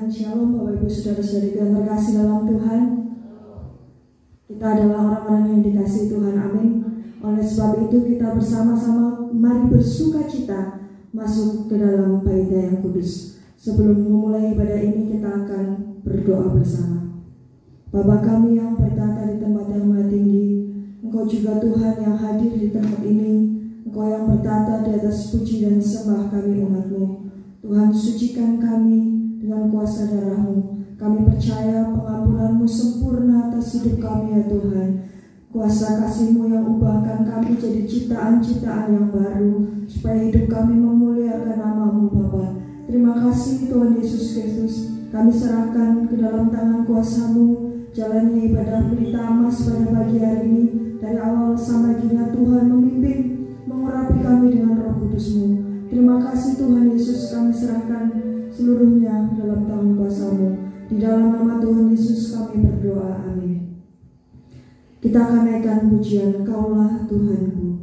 Shalom Bapak Ibu Saudara-saudari yang terkasih dalam Tuhan. Kita adalah orang-orang yang dikasihi Tuhan, amin. Oleh sebab itu kita bersama-sama mari bersuka cita masuk ke dalam bait-Nya yang kudus. Sebelum memulai ibadah ini kita akan berdoa bersama. Bapa kami yang bertata di tempat yang maha tinggi, Engkau juga Tuhan yang hadir di tempat ini. Engkau yang bertata di atas puji dan sembah kami umat-Mu. Tuhan, sucikan kami dengan kuasa darah-Mu. Kami percaya pengampunan-Mu sempurna atas hidup kami ya Tuhan. Kuasa kasih-Mu yang ubahkan kami jadi ciptaan-ciptaan yang baru, supaya hidup kami memuliakan nama-Mu Bapa. Terima kasih Tuhan Yesus Kristus. Kami serahkan ke dalam tangan kuasa-Mu jalannya ibadah Pelita Amas pada pagi hari ini. Dari awal sampai kini Tuhan memimpin, mengurapi kami dengan Roh Kudus-Mu. Terima kasih Tuhan Yesus, kami serahkan seluruhnya dalam tangan kuasa-Mu. Di dalam nama Tuhan Yesus kami berdoa, amin. Kita akan naikkan pujian Kaulah Tuhanku.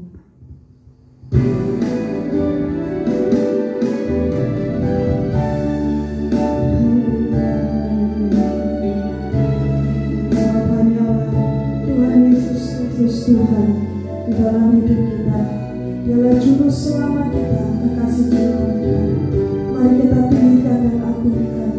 Tuhan Yesus Kristus Tuhan di dalam hidup kita. Dialah juru selamat kita, kekasih jiwa kita. Mari kita tinggikan dan agungkan.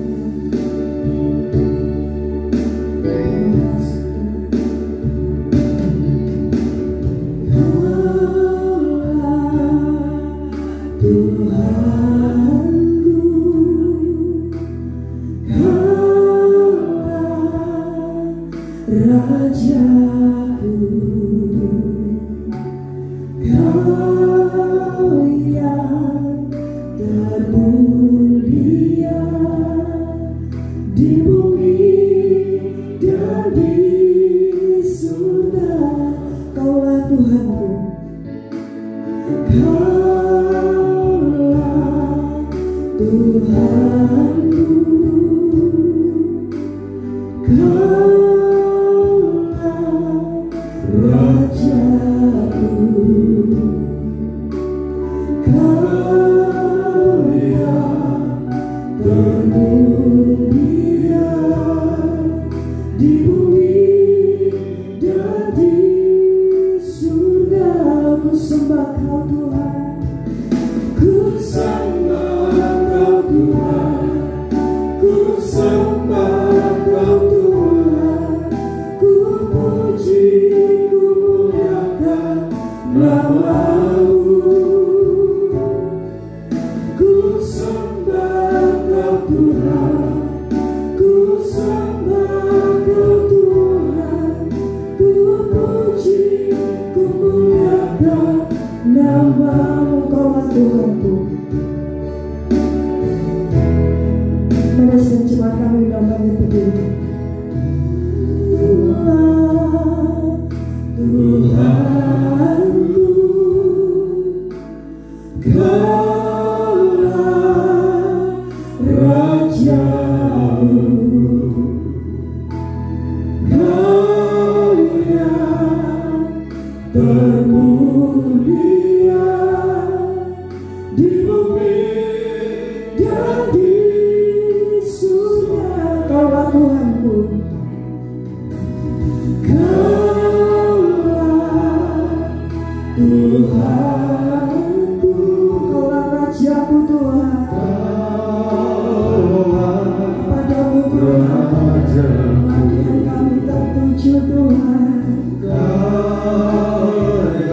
Kau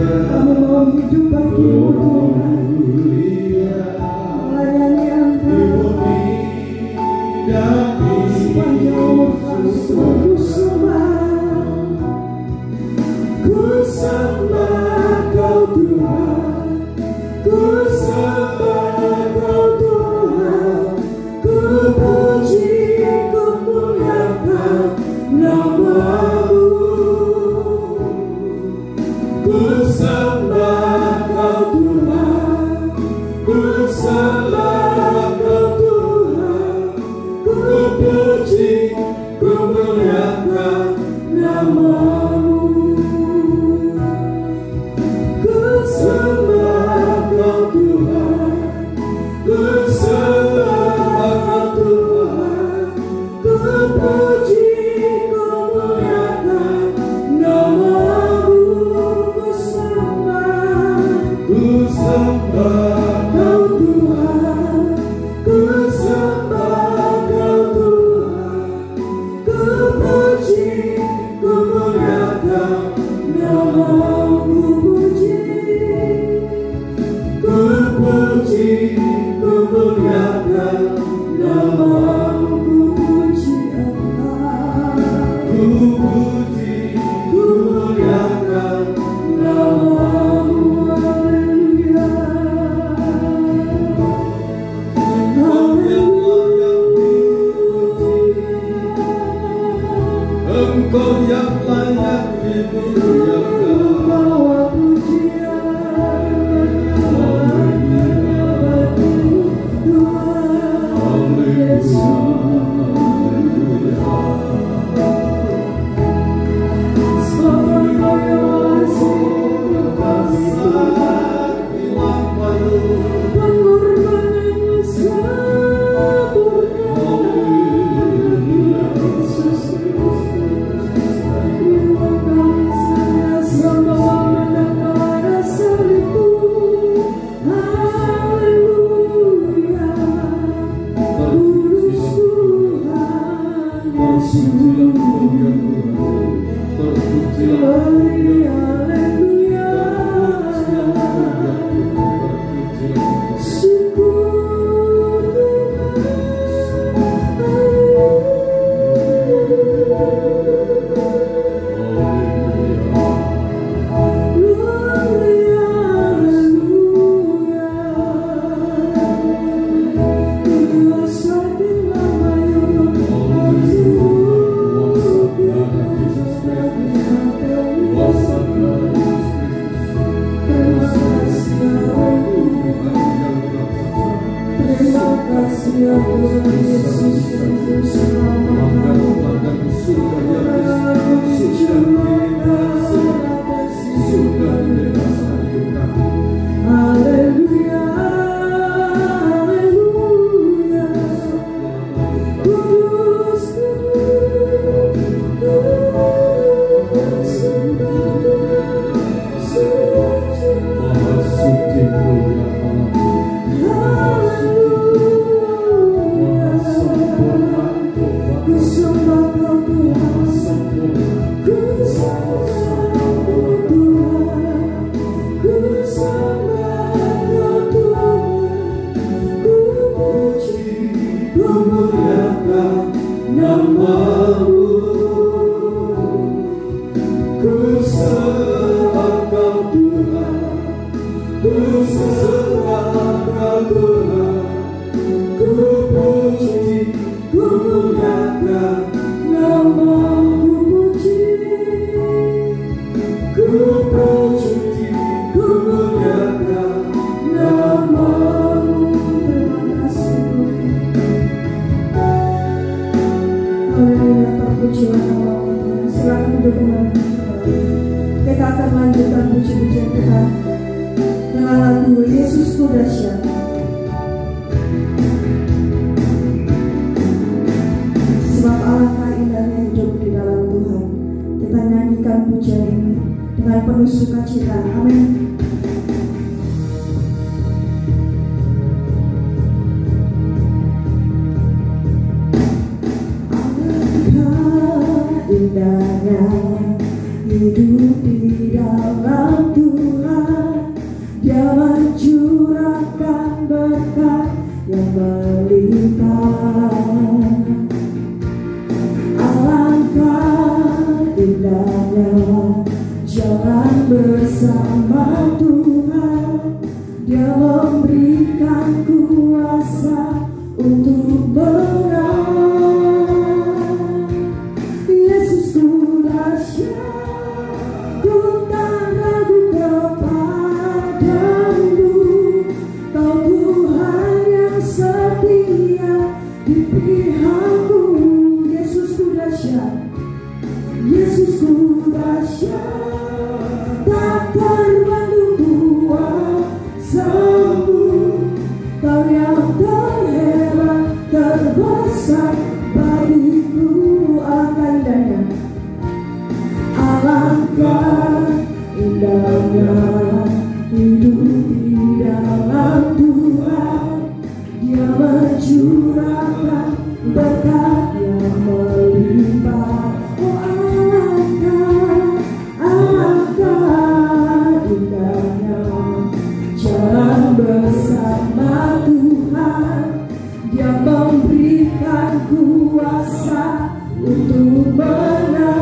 Dia memberikan kuasa untuk menang.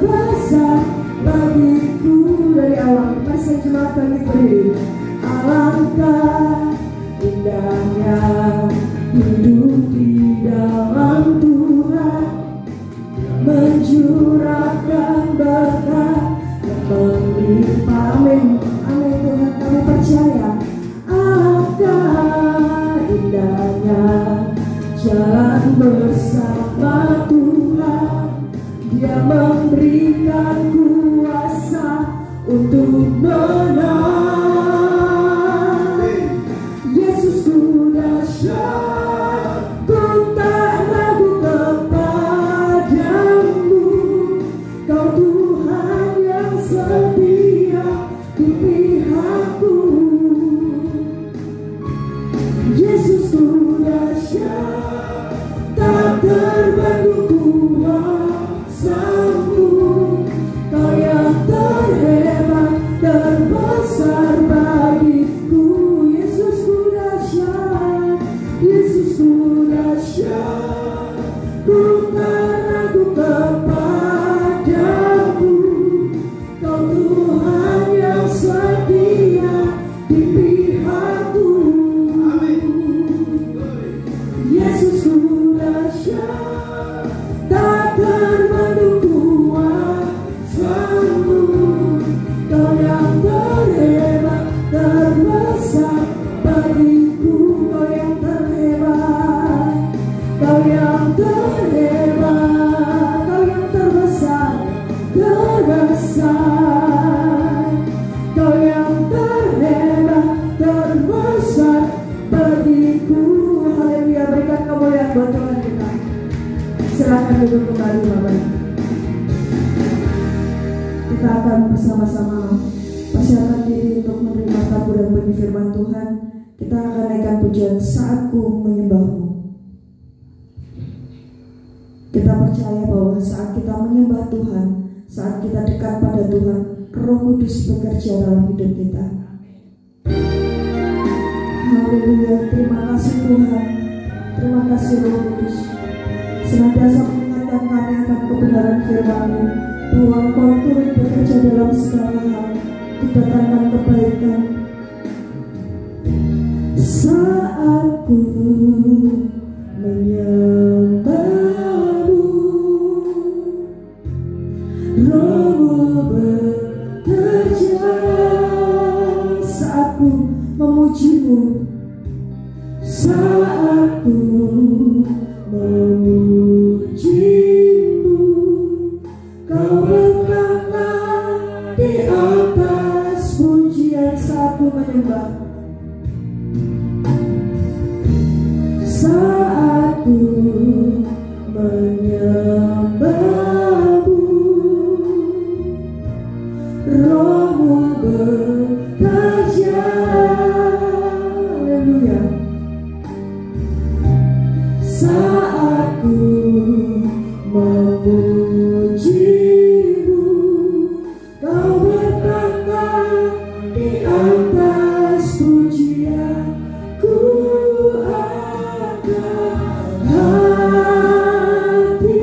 terbesar bagiku. Dari awal masih cuma bagi berdiri. Alangkah indahnya hidup di dalam Tuhan, mencurahkan berkat yang melimpah. Amin, amin Tuhan, kami percaya. Alangkah indahnya jalan bersama Tuhan, Dia memberikan kuasa untuk menang. Yesusku dahsyat, ku tak ragu kepadamu. Kau Tuhan yang setia di pihakku. Yesusku dahsyat, tak terbendung kuasamu. Kau yang terhebat, terbesar bagiku. Yesusku dahsyat, Yesusku dahsyat, ku tak ragu kepadamu. Kau Tuhan yang setia di pihakku. Yesusku dahsyat, tak terbendung kuasamu. Kau yang terhebat, terbesar bagiku. Kau yang terhebat, Kau yang terhebat, Kau yang terbesar, terbesar. Kau yang terhebat, terbesar bagiku. Haleluya, berikan kemuliaan buat Tuhan kita. Silakan duduk kembali Bapak. Kita akan bersama-sama persiapkan diri untuk menerima taburan benih firman Tuhan. Kita akan naikkan pujian Saatku Menyembahmu. Kita percaya bahwa saat kita menyembah Tuhan, saat kita dekat pada Tuhan, Roh Kudus bekerja dalam hidup kita. Haleluya, terima kasih Tuhan. Terima kasih Roh Kudus. Senantiasa mengingatkan kami akan kebenaran firman-Mu, bahwa Engkau turut bekerja dalam segala hal, mendatangkan kebaikan. Saatku menyembah-Mu, Roh-Mu bekerja. Saatku memuji-Mu, saatku memuji-Mu. Kau berkata di atas pujian. Saatku menyembah, saatku menyembah-Mu, Roh-Mu bekerja. Haleluya. Saatku memuji-Mu, Kau berkata di atas pujian. Ku angkat hatiku,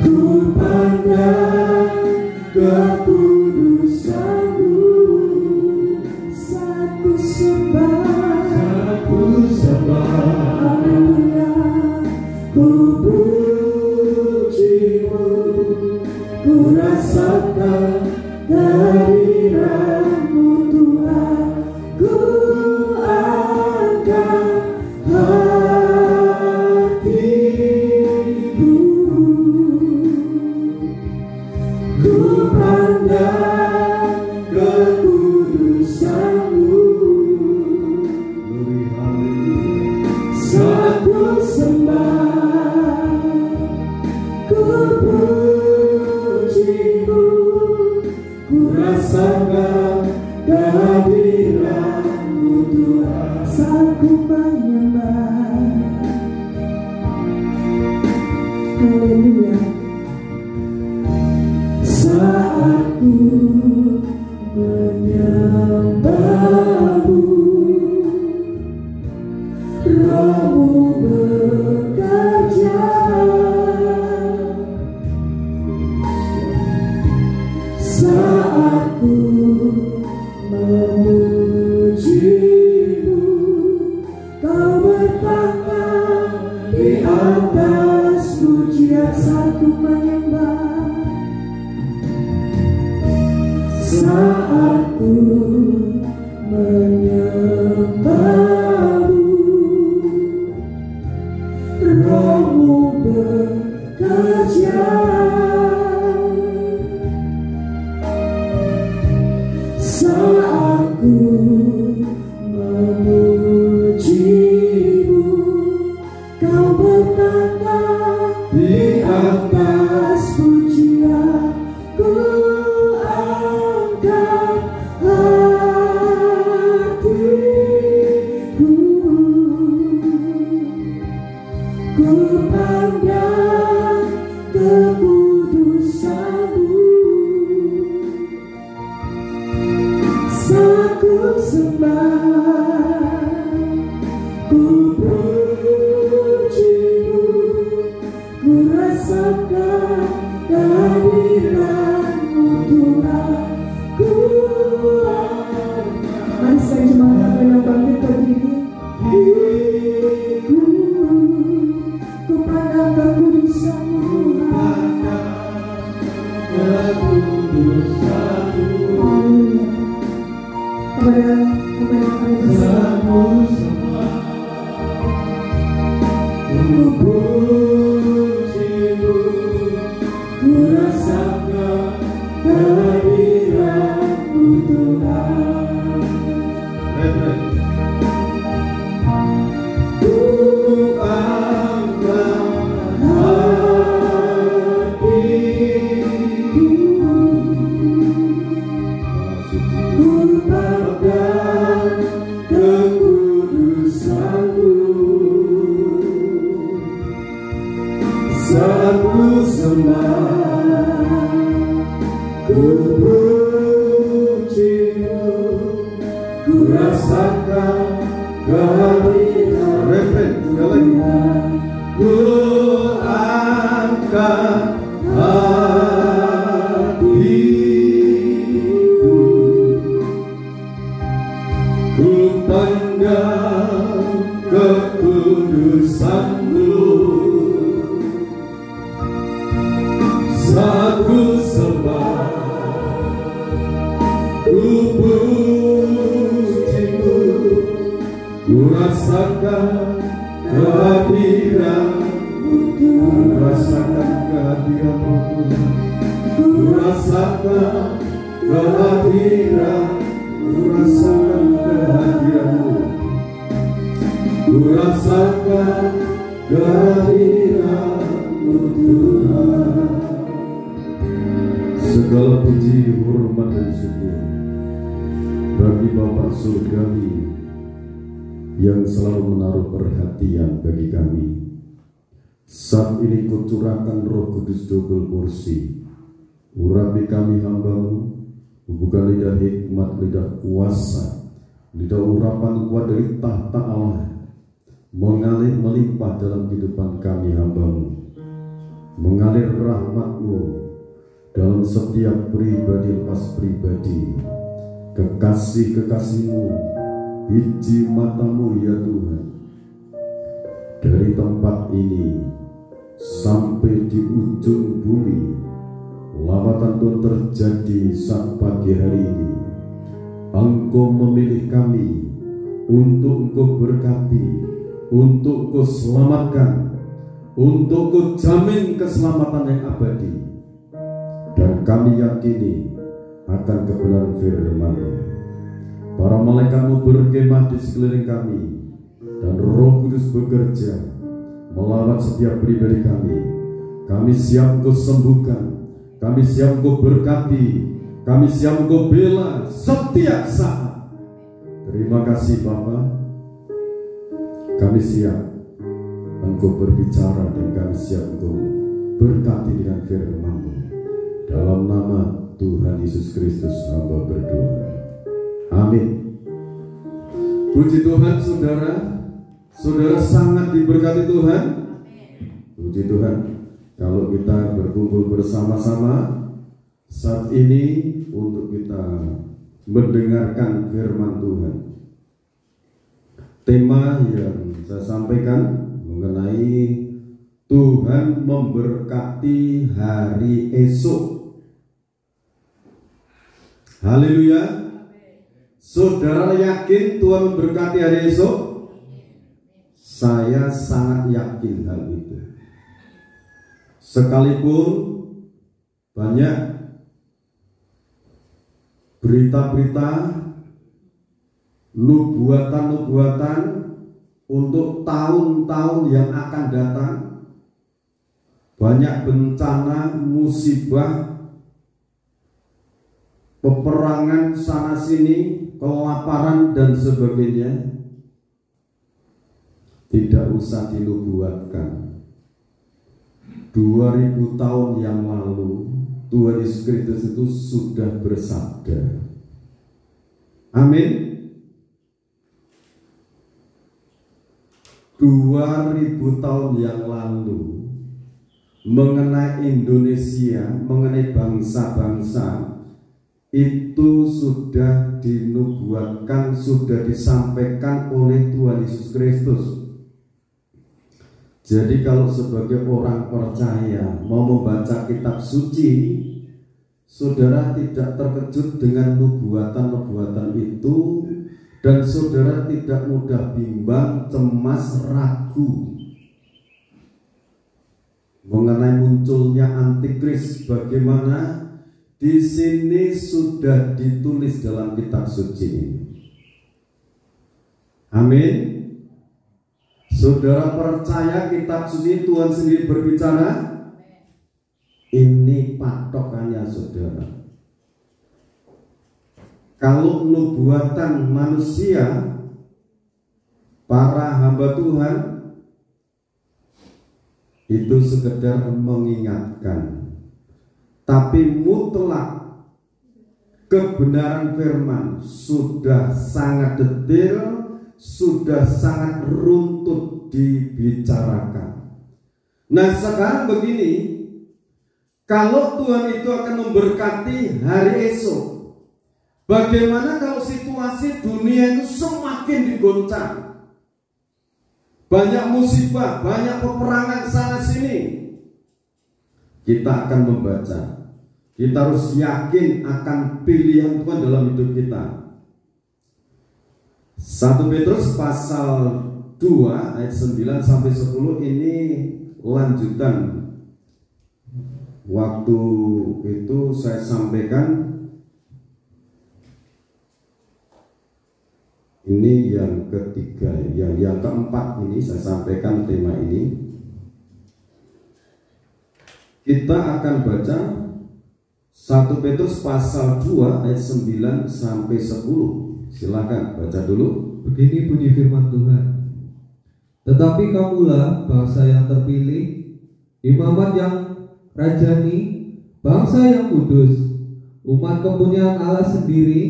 ku pandang kekudusan-Mu. Saatku sembah, haleluya. Ku puji-Mu, ku rasakan kehadiran-Mu Tuhan. Ku angkat hatiku, ku pandang kekudusan-Mu. Saatku sembah, ku puji-Mu, ku rasakan kehadiran-Mu Tuhan. Saatku menyembah, haleluya. Saatku menyembah-Mu, Roh-Mu bekerja. menyembahmu, Rohmu bekerja saat ku memujimu. Kau bertata di atas pujian, ku angkat hatiku, ku pandang kekudusanmu. Saat ku sembah, ku pujimu, ku rasakan kehadiranmu Tuhan. Mari saya jemaat dengan bangkit berdiri. Ku pandang kekudusanmu, kepada kami bersama. Ku pujimu, ku rasakan kehadiranmu Tuhan. Ku angkat hatiku, ku pandang kekudusanmu. Saat ku sembah, ku pujimu, ku rasakan kehadiranmu. Ku angkat hatiku, ku pandang kekudusanmu. Saat ku sembah, ku pujimu, ku rasakan kehadiranmu Tuhan. Rasakan kehadiranmu Tuhan. Ku rasakan kehadiranmu, rasakan kehadiranmu. Ku rasakan kehadiranmu Tuhan. Segala puji, hormat dan syukur bagi Bapa Surgawi yang selalu menaruh perhatian bagi kami. Saat ini kucurahkan Roh Kudus double porsi, urapi kami hamba-Mu, bukan lidah hikmat, lidah kuasa, lidah urapan kuat dari tahta Allah, mengalir melimpah dalam kehidupan kami hamba-Mu, mengalir rahmat-Mu dalam setiap pribadi lepas pribadi, kekasih-kekasih-Mu, biji mata-Mu ya Tuhan. Dari tempat ini sampai di ujung bumi, lawatan Tuhan terjadi saat pagi hari ini. Engkau memilih kami untuk Engkau berkati, untuk Engkau selamatkan, untuk Engkau jamin keselamatan yang abadi. Dan kami yakini akan kebenaran firman-Mu. Para malaikat-Mu berkemah di sekeliling kami, dan Roh Kudus bekerja melawat setiap pribadi kami. Kami siap Engkau sembuhkan, kami siap Engkau berkati, kami siap Engkau bela setiap saat. Terima kasih Bapa. Kami siap Engkau berbicara, dan kami siap Engkau berkati dengan firman-Mu. Dalam nama Tuhan Yesus Kristus hamba berdoa. Amin. Puji Tuhan saudara. Saudara sangat diberkati Tuhan. Puji Tuhan. Kalau kita berkumpul bersama-sama saat ini untuk kita mendengarkan firman Tuhan. Tema yang saya sampaikan mengenai Tuhan memberkati hari esok. Haleluya. Saudara yakin Tuhan memberkati hari esok? Saya sangat yakin hal itu. Sekalipun banyak berita-berita nubuatan-nubuatan untuk tahun-tahun yang akan datang, banyak bencana, musibah, peperangan sana sini, kelaparan dan sebagainya, tidak usah dinubuatkan. 2000 tahun yang lalu Tuhan Yesus Kristus itu sudah bersabda. Amin. 2000 tahun yang lalu mengenai Indonesia, mengenai bangsa-bangsa, itu sudah dinubuatkan, sudah disampaikan oleh Tuhan Yesus Kristus. Jadi kalau sebagai orang percaya mau membaca kitab suci, saudara tidak terkejut dengan nubuatan-nubuatan itu, dan saudara tidak mudah bimbang, cemas, ragu mengenai munculnya antikris. Bagaimana di sini sudah ditulis dalam kitab suci ini. Amin. Saudara percaya kitab suci Tuhan sendiri berbicara? Ini patokannya saudara. Kalau nubuatan manusia, para hamba Tuhan, itu sekedar mengingatkan. Tapi mutlak kebenaran firman sudah sangat detail, sudah sangat runtut dibicarakan. Nah sekarang begini, kalau Tuhan itu akan memberkati hari esok, bagaimana kalau situasi dunia itu semakin digoncang? Banyak musibah, banyak peperangan sana sini. Kita akan membaca. Kita harus yakin akan pilihan Tuhan dalam hidup kita. 1 Petrus pasal 2 ayat 9 sampai 10 ini lanjutan. Waktu itu saya sampaikan, ini yang ketiga, yang keempat ini saya sampaikan tema ini. Kita akan baca 1 Petrus pasal 2 ayat 9 sampai 10. Silakan baca dulu. Begini bunyi firman Tuhan. Tetapi kamulah bangsa yang terpilih, imamat yang rajani, bangsa yang kudus, umat kepunyaan Allah sendiri,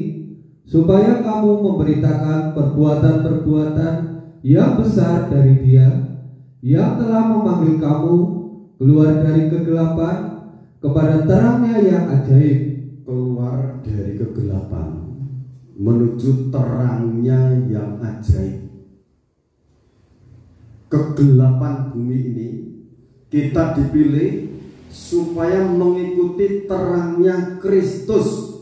supaya kamu memberitakan perbuatan-perbuatan yang besar dari Dia yang telah memanggil kamu keluar dari kegelapan kepada terangnya yang ajaib. Keluar dari kegelapan menuju terangnya yang ajaib. Kegelapan bumi ini kita dipilih supaya mengikuti terangnya Kristus.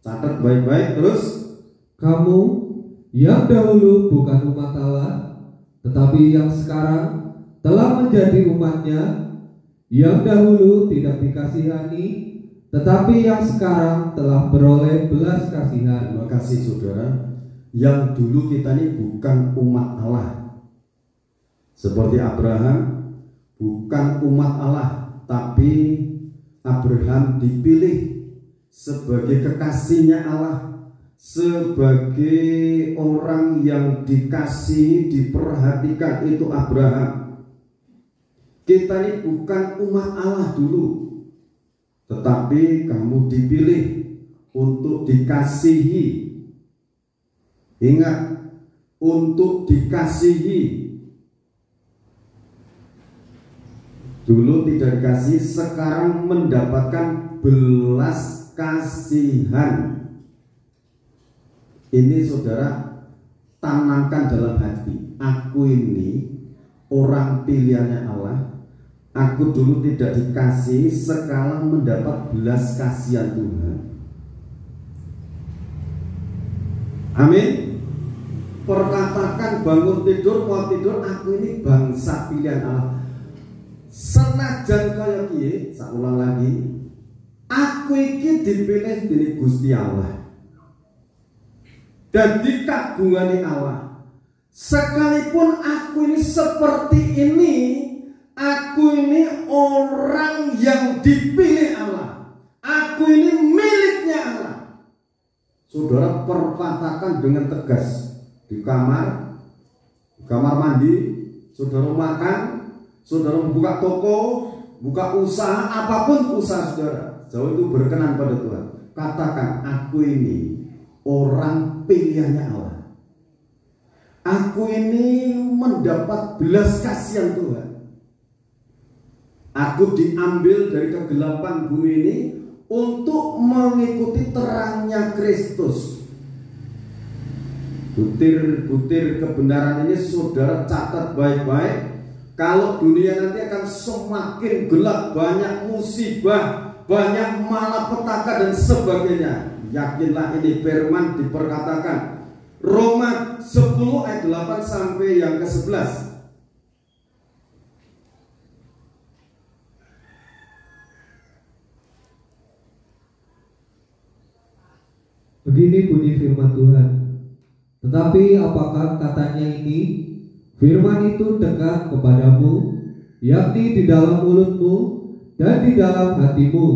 Catat baik-baik terus. Kamu yang dahulu bukan umat Allah, tetapi yang sekarang telah menjadi umatnya, yang dahulu tidak dikasihani, tetapi yang sekarang telah beroleh belas kasihan. Terima kasih saudara. Yang dulu kita ini bukan umat Allah. Seperti Abraham bukan umat Allah, tapi Abraham dipilih sebagai kekasihnya Allah, sebagai orang yang dikasihi, diperhatikan, itu Abraham. Kita ini bukan umat Allah dulu, tetapi kamu dipilih untuk dikasihi. Ingat, untuk dikasihi. Dulu tidak dikasih, sekarang mendapatkan belas kasihan. Ini saudara tanamkan dalam hati. Aku ini orang pilihannya Allah. Aku dulu tidak dikasih, sekarang mendapat belas kasihan Tuhan. Amin. Perkatakan bangun tidur, mau tidur, aku ini bangsa pilihan Allah. Senajan kaya kiye, saya ulang lagi, aku ini dipilih dening Gusti Allah dan dikagungani Allah. Sekalipun aku ini seperti ini, aku ini orang yang dipilih Allah, aku ini miliknya Allah. Saudara perkatakan dengan tegas di kamar mandi, saudara makan, saudara buka toko, buka usaha, apapun usaha saudara, jauh itu berkenan pada Tuhan. Katakan, aku ini orang pilihannya Allah. Aku ini mendapat belas kasihan Tuhan. Aku diambil dari kegelapan bumi ini untuk mengikuti terangnya Kristus. Butir-butir kebenaran ini saudara catat baik-baik. Kalau dunia nanti akan semakin gelap, banyak musibah, banyak malapetaka dan sebagainya, yakinlah ini firman diperkatakan. Roma 10 ayat 8 sampai yang ke-11. Begini bunyi firman Tuhan. Tetapi apakah katanya ini? Firman itu dekat kepadamu, yakni di dalam mulutmu dan di dalam hatimu.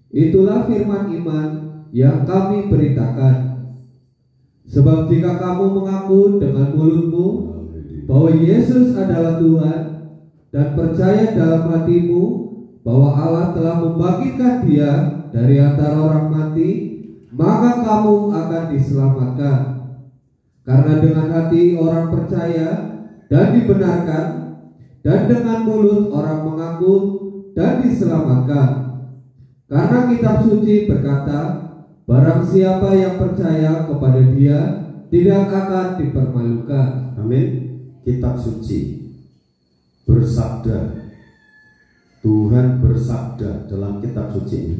Itulah firman iman yang kami beritakan. Sebab jika kamu mengaku dengan mulutmu bahwa Yesus adalah Tuhan dan percaya dalam hatimu bahwa Allah telah membangkitkan Dia dari antara orang mati, maka kamu akan diselamatkan. Karena dengan hati orang percaya dan dibenarkan, dan dengan mulut orang mengaku dan diselamatkan. Karena kitab suci berkata, barang siapa yang percaya kepada Dia tidak akan dipermalukan. Amin. Kitab suci bersabda, Tuhan bersabda dalam kitab suci ini,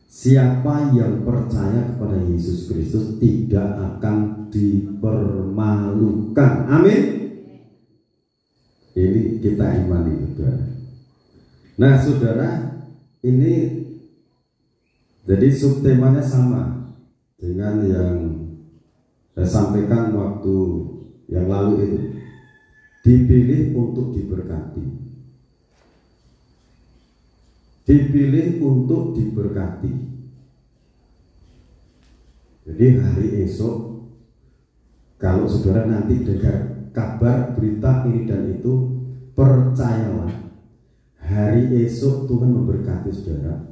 siapa yang percaya kepada Yesus Kristus tidak akan dipermalukan. Amin. Ini kita imani, saudara. Nah, saudara, ini jadi subtemanya sama dengan yang saya sampaikan waktu yang lalu itu. Dipilih untuk diberkati. Dipilih untuk diberkati. Jadi hari esok, kalau saudara nanti dengar kabar berita ini dan itu, percayalah, hari esok Tuhan memberkati saudara.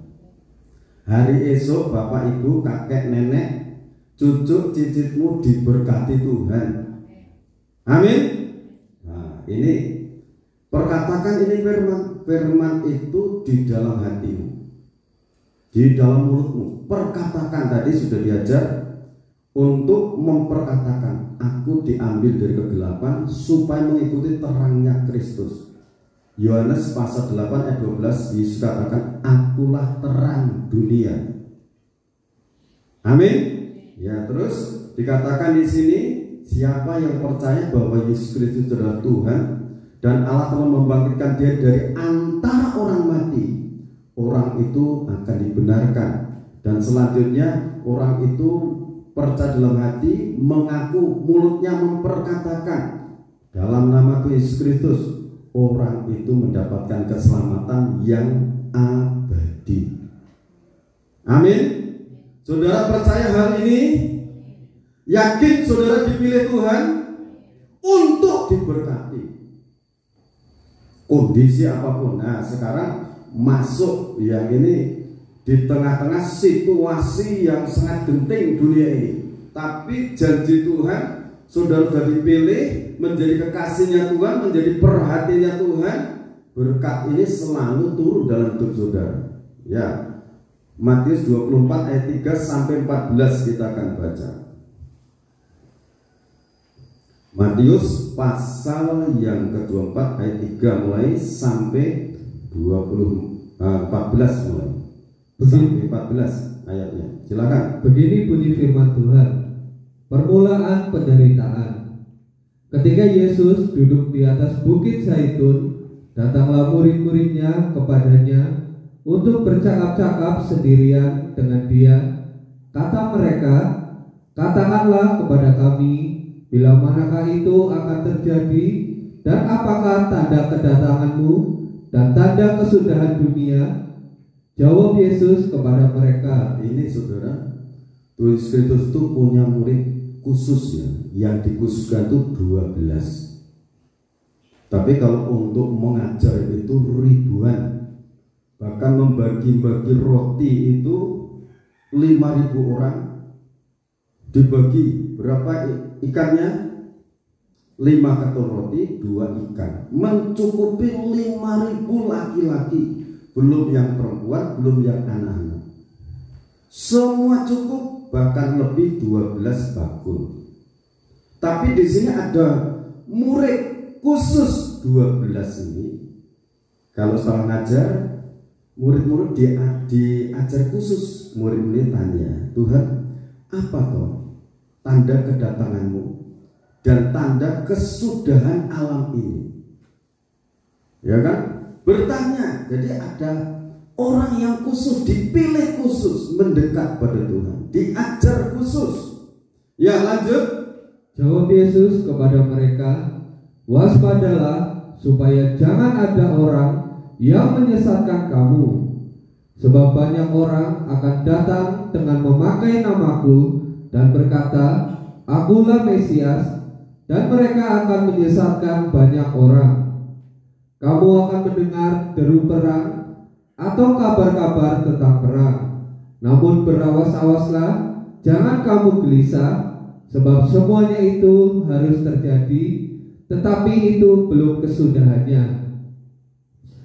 Hari esok bapak ibu, kakek, nenek, cucu, cicitmu diberkati Tuhan. Amin. Nah, ini perkatakan ini firman itu di dalam hatimu, di dalam mulutmu. Perkatakan, tadi sudah diajar untuk memperkatakan, aku diambil dari kegelapan supaya mengikuti terangnya Kristus. Yohanes pasal 8 ayat 12, Yesus katakan, akulah terang dunia. Amin. Ya, terus dikatakan di sini, siapa yang percaya bahwa Yesus Kristus adalah Tuhan dan Allah telah membangkitkan Dia dari antara orang mati, orang itu akan dibenarkan. Dan selanjutnya orang itu percaya dalam hati, mengaku, mulutnya memperkatakan dalam nama Tuhan Yesus Kristus, orang itu mendapatkan keselamatan yang abadi. Amin. Saudara percaya hal ini? Yakin saudara dipilih Tuhan untuk diberkati, kondisi apapun. Nah, sekarang masuk yang ini di tengah-tengah situasi yang sangat genting dunia ini. Tapi janji Tuhan, saudara sudah dipilih menjadi kekasihnya Tuhan, menjadi perhatiannya Tuhan. Berkat ini selalu turun dalam hidup saudara. Ya, Matius 24 ayat 3 sampai 14 kita akan baca. Matius pasal yang ke-24 ayat 3 mulai sampai 14 mulai. Sampai 14 ayatnya. Silakan. Begini bunyi firman Tuhan. permulaan penderitaan. Ketika Yesus duduk di atas bukit Zaitun, datanglah murid-muridnya kepadanya untuk bercakap-cakap sendirian dengan dia. Kata mereka, "Katakanlah kepada kami, bila manakah itu akan terjadi, dan apakah tanda kedatanganmu dan tanda kesudahan dunia?" Jawab Yesus kepada mereka, Ini saudara, Tuhan Kristus itu punya murid khusus ya, yang dikhususkan itu 12. Tapi kalau untuk mengajar itu ribuan. Bahkan membagi-bagi roti itu 5.000 orang. Dibagi berapa ikannya? 5 ketul roti, 2 ikan. Mencukupi 5.000 laki-laki. Belum yang perempuan, belum yang anak-anak. Semua cukup, bahkan lebih 12 bakul. Tapi di sini ada murid khusus 12 ini. Kalau setelah ngajar, murid-murid diajar khusus. Murid-murid tanya, "Tuhan, apa toh tanda kedatanganmu dan tanda kesudahan alam ini?" Ya kan? Bertanya. Jadi ada orang yang khusus, dipilih khusus, mendekat pada Tuhan, diajar khusus. Ya, lanjut. Jawab Yesus kepada mereka, "Waspadalah supaya jangan ada orang yang menyesatkan kamu. Sebab banyak orang akan datang dengan memakai namaku dan berkata, 'Akulah Mesias,' dan mereka akan menyesatkan banyak orang. Kamu akan mendengar deru perang atau kabar-kabar tentang perang. Namun berawas-awaslah, jangan kamu gelisah, sebab semuanya itu harus terjadi, tetapi itu belum kesudahannya.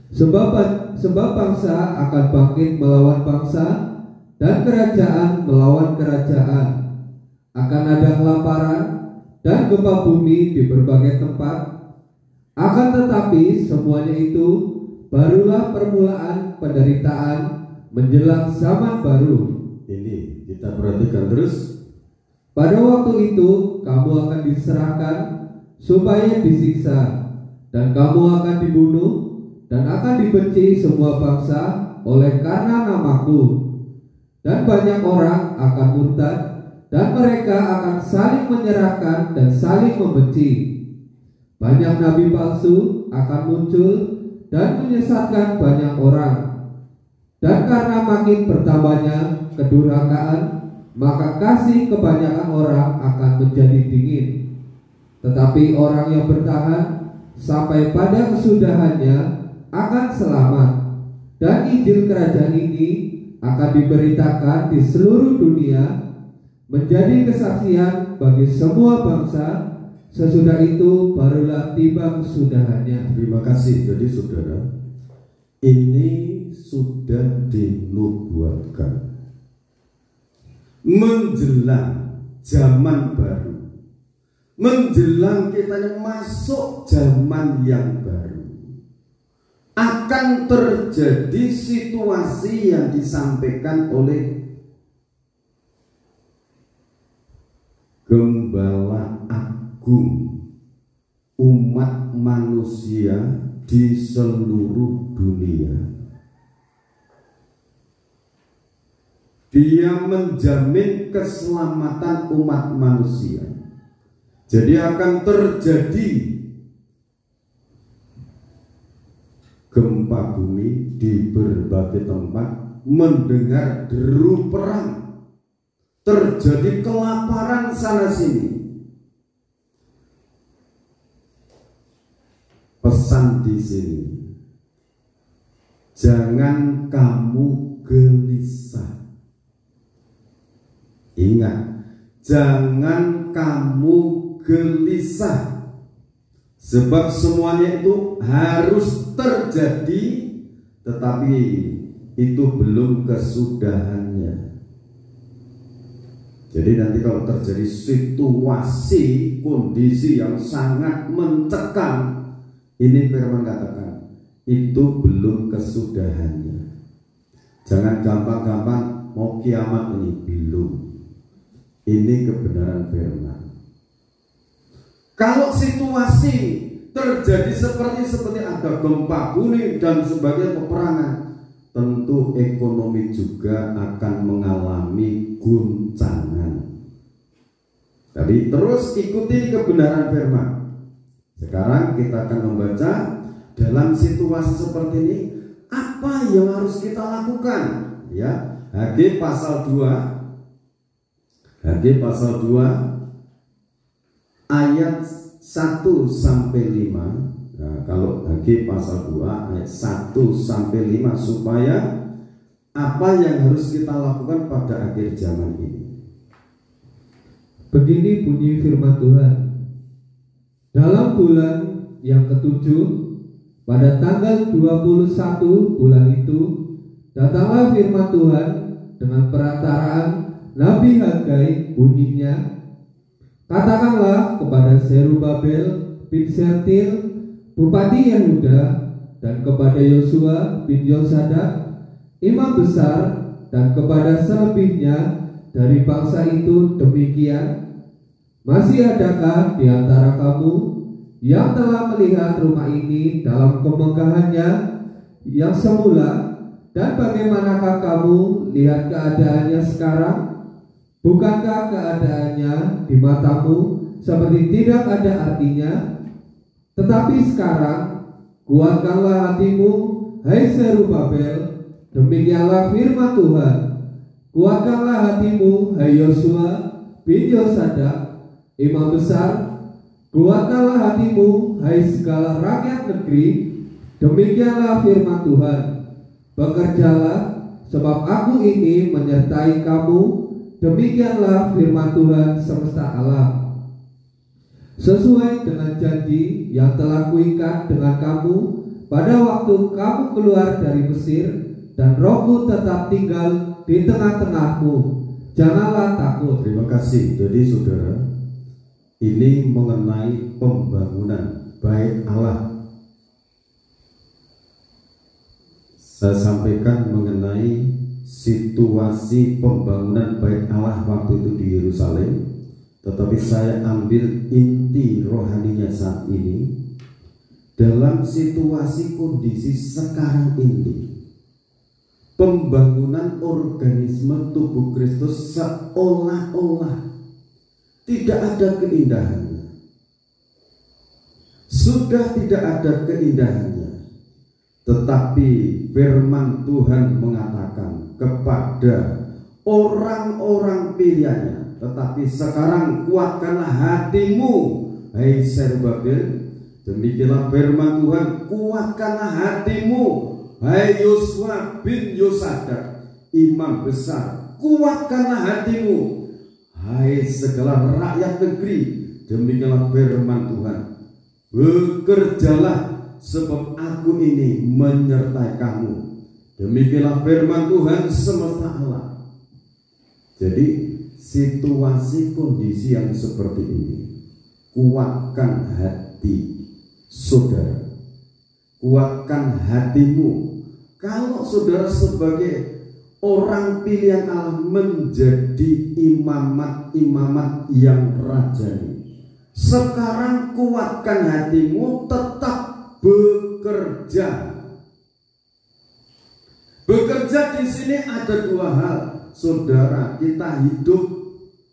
Sebab bangsa akan bangkit melawan bangsa, dan kerajaan melawan kerajaan. Akan ada kelaparan dan gempa bumi di berbagai tempat. Akan tetapi semuanya itu barulah permulaan penderitaan menjelang zaman baru." Ini kita perhatikan terus. "Pada waktu itu kamu akan diserahkan supaya disiksa, dan kamu akan dibunuh, dan akan dibenci semua bangsa oleh karena namaku. Dan banyak orang akan murtad, dan mereka akan saling menyerahkan dan saling membenci. Banyak nabi palsu akan muncul dan menyesatkan banyak orang. Dan karena makin bertambahnya kedurhakaan, maka kasih kebanyakan orang akan menjadi dingin. Tetapi orang yang bertahan sampai pada kesudahannya akan selamat. Dan Injil kerajaan ini akan diberitakan di seluruh dunia, menjadi kesaksian bagi semua bangsa. Sesudah itu barulah tiba kesudahannya." Terima kasih. Jadi saudara, ini sudah dinubuatkan menjelang zaman baru, menjelang kita masuk zaman yang baru, akan terjadi situasi yang disampaikan oleh Gembala Agung umat manusia di seluruh dunia. Dia menjamin keselamatan umat manusia. Jadi akan terjadi gempa bumi di berbagai tempat, mendengar deru perang, terjadi kelaparan sana sini. Pesan di sini, jangan kamu gelisah. Ingat, jangan kamu gelisah, sebab semuanya itu harus terjadi, tetapi itu belum kesudahannya. Jadi nanti kalau terjadi situasi, kondisi yang sangat mencekam, ini firman katakan, itu belum kesudahannya. Jangan gampang-gampang mau kiamat, ini belum. Ini kebenaran firman. Kalau situasi terjadi seperti ada gempa bumi dan sebagai peperangan, tentu ekonomi juga akan mengalami guncangan. Jadi terus ikuti kebenaran firman. Sekarang kita akan membaca dalam situasi seperti ini apa yang harus kita lakukan, ya. Haggai pasal 2 ayat 1 sampai 5. Nah, kalau Haggai pasal 2 ayat 1 sampai 5, supaya apa yang harus kita lakukan pada akhir zaman ini. Begini bunyi firman Tuhan. Dalam bulan yang ketujuh, pada tanggal 21 bulan itu, datanglah firman Tuhan dengan perantaraan Nabi Haggai, bunyinya, katakanlah kepada Zerubabel bin Shealtiel, bupati Yehuda, dan kepada Yosua bin Yosadak, imam besar, dan kepada selebihnya dari bangsa itu demikian, masih adakah di antara kamu yang telah melihat rumah ini dalam kemegahannya yang semula, dan bagaimanakah kamu lihat keadaannya sekarang? Bukankah keadaannya di matamu seperti tidak ada artinya? Tetapi sekarang kuatkanlah hatimu, hai Zerubabel, demikianlah firman Tuhan. Kuatkanlah hatimu, hai Yosua bin Yosadak, imam besar, kuatkanlah hatimu, hai segala rakyat negeri, demikianlah firman Tuhan. Bekerjalah, sebab aku ini menyertai kamu, demikianlah firman Tuhan semesta alam. Sesuai dengan janji yang telah kuikat dengan kamu pada waktu kamu keluar dari Mesir, dan Rohku tetap tinggal di tengah-tengahmu. Janganlah takut. Terima kasih. Jadi saudara, ini mengenai pembangunan bait Allah. Saya sampaikan mengenai situasi pembangunan bait Allah waktu itu di Yerusalem, tetapi saya ambil inti rohaninya saat ini dalam situasi kondisi sekarang ini. Pembangunan organisme tubuh Kristus seolah-olah tidak ada keindahannya. Sudah tidak ada keindahannya. Tetapi firman Tuhan mengatakan kepada orang-orang pilihannya, tetapi sekarang kuatkanlah hatimu, hai Zerubabel. Demikianlah firman Tuhan, kuatkanlah hatimu, hai Yosua bin Yosadak, imam besar. Kuatkanlah hatimu, hai segala rakyat negeri. Demikianlah firman Tuhan. Bekerjalah, sebab aku ini menyertai kamu. Demikianlah firman Tuhan semesta alam. Jadi situasi kondisi yang seperti ini, kuatkan hati saudara, kuatkan hatimu. Kalau saudara sebagai orang pilihan Allah menjadi imamat yang rajani, sekarang kuatkan hatimu, tetap bekerja. Bekerja di sini ada dua hal, saudara. Kita hidup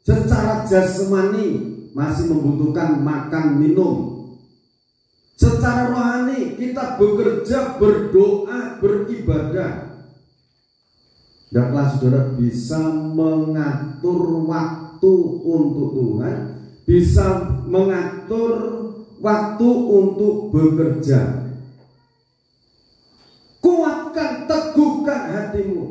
secara jasmani masih membutuhkan makan minum. Secara rohani kita bekerja, berdoa, beribadah. Hendaklah saudara bisa mengatur waktu untuk Tuhan, bisa mengatur waktu untuk bekerja. Kuatkan, teguhkan hatimu.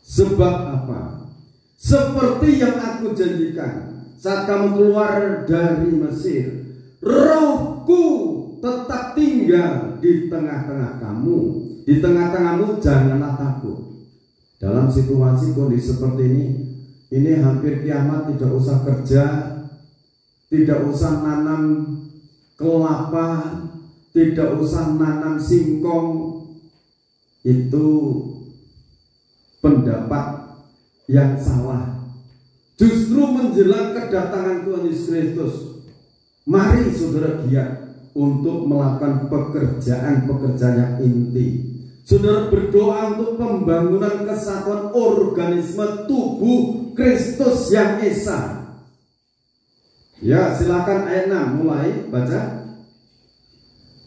Sebab apa? Seperti yang aku janjikan saat kamu keluar dari Mesir, Rohku tetap tinggal di tengah-tengah kamu. Di tengah-tengahmu janganlah takut. Dalam situasi kondisi seperti ini hampir kiamat. Tidak usah kerja, tidak usah nanam kelapa, tidak usah nanam singkong. Itu pendapat yang salah. Justru menjelang kedatangan Tuhan Yesus Kristus, mari saudara giat untuk melakukan pekerjaan-pekerjaan yang inti. Saudara berdoa untuk pembangunan kesatuan organisme tubuh Kristus yang esa. Ya, silakan ayat 6 mulai baca.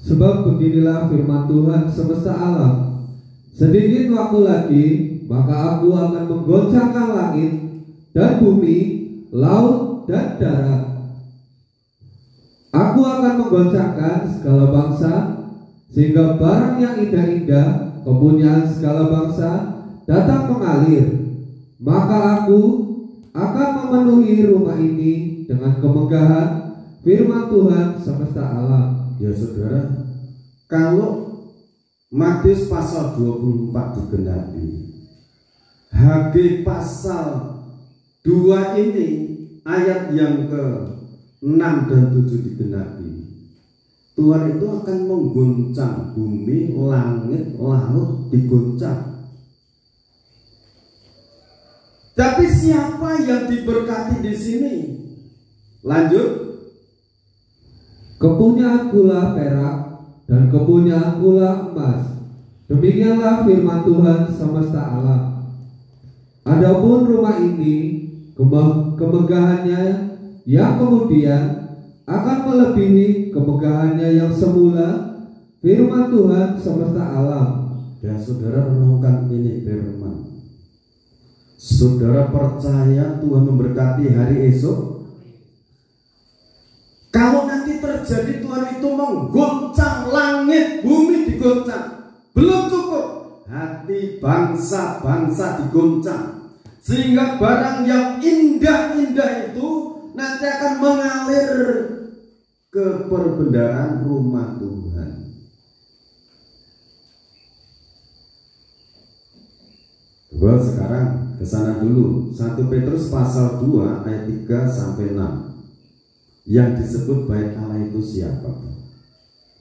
Sebab beginilah firman Tuhan semesta alam, sedikit waktu lagi maka aku akan menggoncangkan langit dan bumi, laut dan darat. Aku akan menggoncangkan segala bangsa, sehingga barang yang indah-indah kepunyaan segala bangsa datang mengalir. Maka aku akan memenuhi rumah ini dengan kemegahan firman Tuhan semesta alam. Ya saudara, kalau Matius pasal 24 digenapi, Hagai pasal 2 ini ayat yang ke-6 dan 7 digenapi, Tuhan itu akan mengguncang bumi, langit, laut diguncang. Tapi siapa yang diberkati di sini? Lanjut. Kepunyaanku lah perak dan kepunyaanku lah emas. Demikianlah firman Tuhan semesta alam. Adapun rumah ini, kemegahannya yang kemudian akan melebihi kemegahannya yang semula, firman Tuhan semesta alam. Ya saudara, renungkan ini firman. Saudara percaya Tuhan memberkati hari esok? Kalau nanti terjadi Tuhan itu menggoncang langit, bumi digoncang, belum cukup, hati bangsa-bangsa digoncang, sehingga barang yang indah-indah itu nanti akan mengalir ke perbendaharaan rumah Tuhan. Coba sekarang ke sana dulu. 1 Petrus pasal 2 ayat 3 sampai 6. Yang disebut bait Allah itu siapa?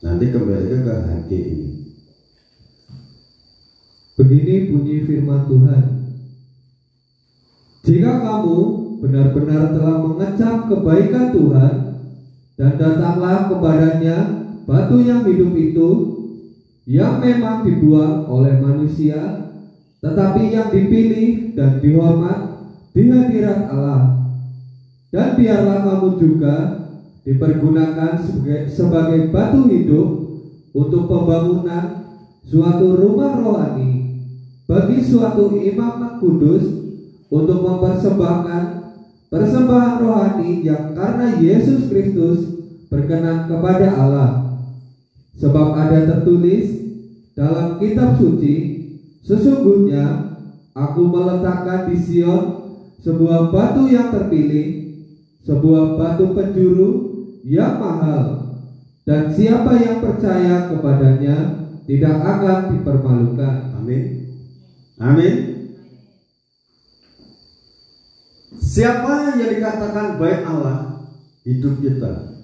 Nanti kembali ke Hagai ini. Begini bunyi firman Tuhan. Jika kamu benar-benar telah mengecap kebaikan Tuhan dan datanglah kepadanya batu yang hidup itu, yang memang dibuang oleh manusia, tetapi yang dipilih dan dihormat di hadirat Allah. Dan biarlah kamu juga dipergunakan sebagai batu hidup untuk pembangunan suatu rumah rohani bagi suatu imamat kudus, untuk mempersembahkan persembahan rohani yang karena Yesus Kristus berkenan kepada Allah. Sebab ada tertulis dalam kitab suci, sesungguhnya aku meletakkan di Sion sebuah batu yang terpilih, sebuah batu penjuru yang mahal, dan siapa yang percaya kepadanya tidak akan dipermalukan. Amin. Amin. Siapa yang dikatakan bait Allah? Hidup kita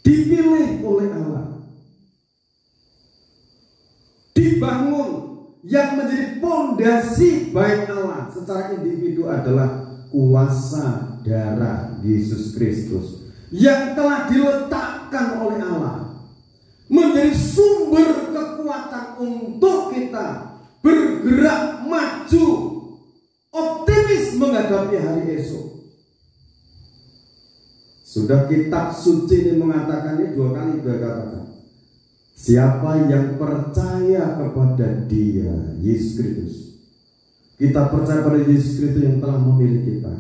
dipilih oleh Allah, dibangun. Yang menjadi pondasi bait Allah secara individu adalah kuasa darah Yesus Kristus yang telah diletakkan oleh Allah, menjadi sumber kekuatan untuk kita bergerak maju, optimis menghadapi hari esok. Sudah kitab suci ini mengatakan ini 2 kali berkata, siapa yang percaya kepada Dia, Yesus Kristus. Kita percaya pada Yesus Kristus yang telah memilih kita.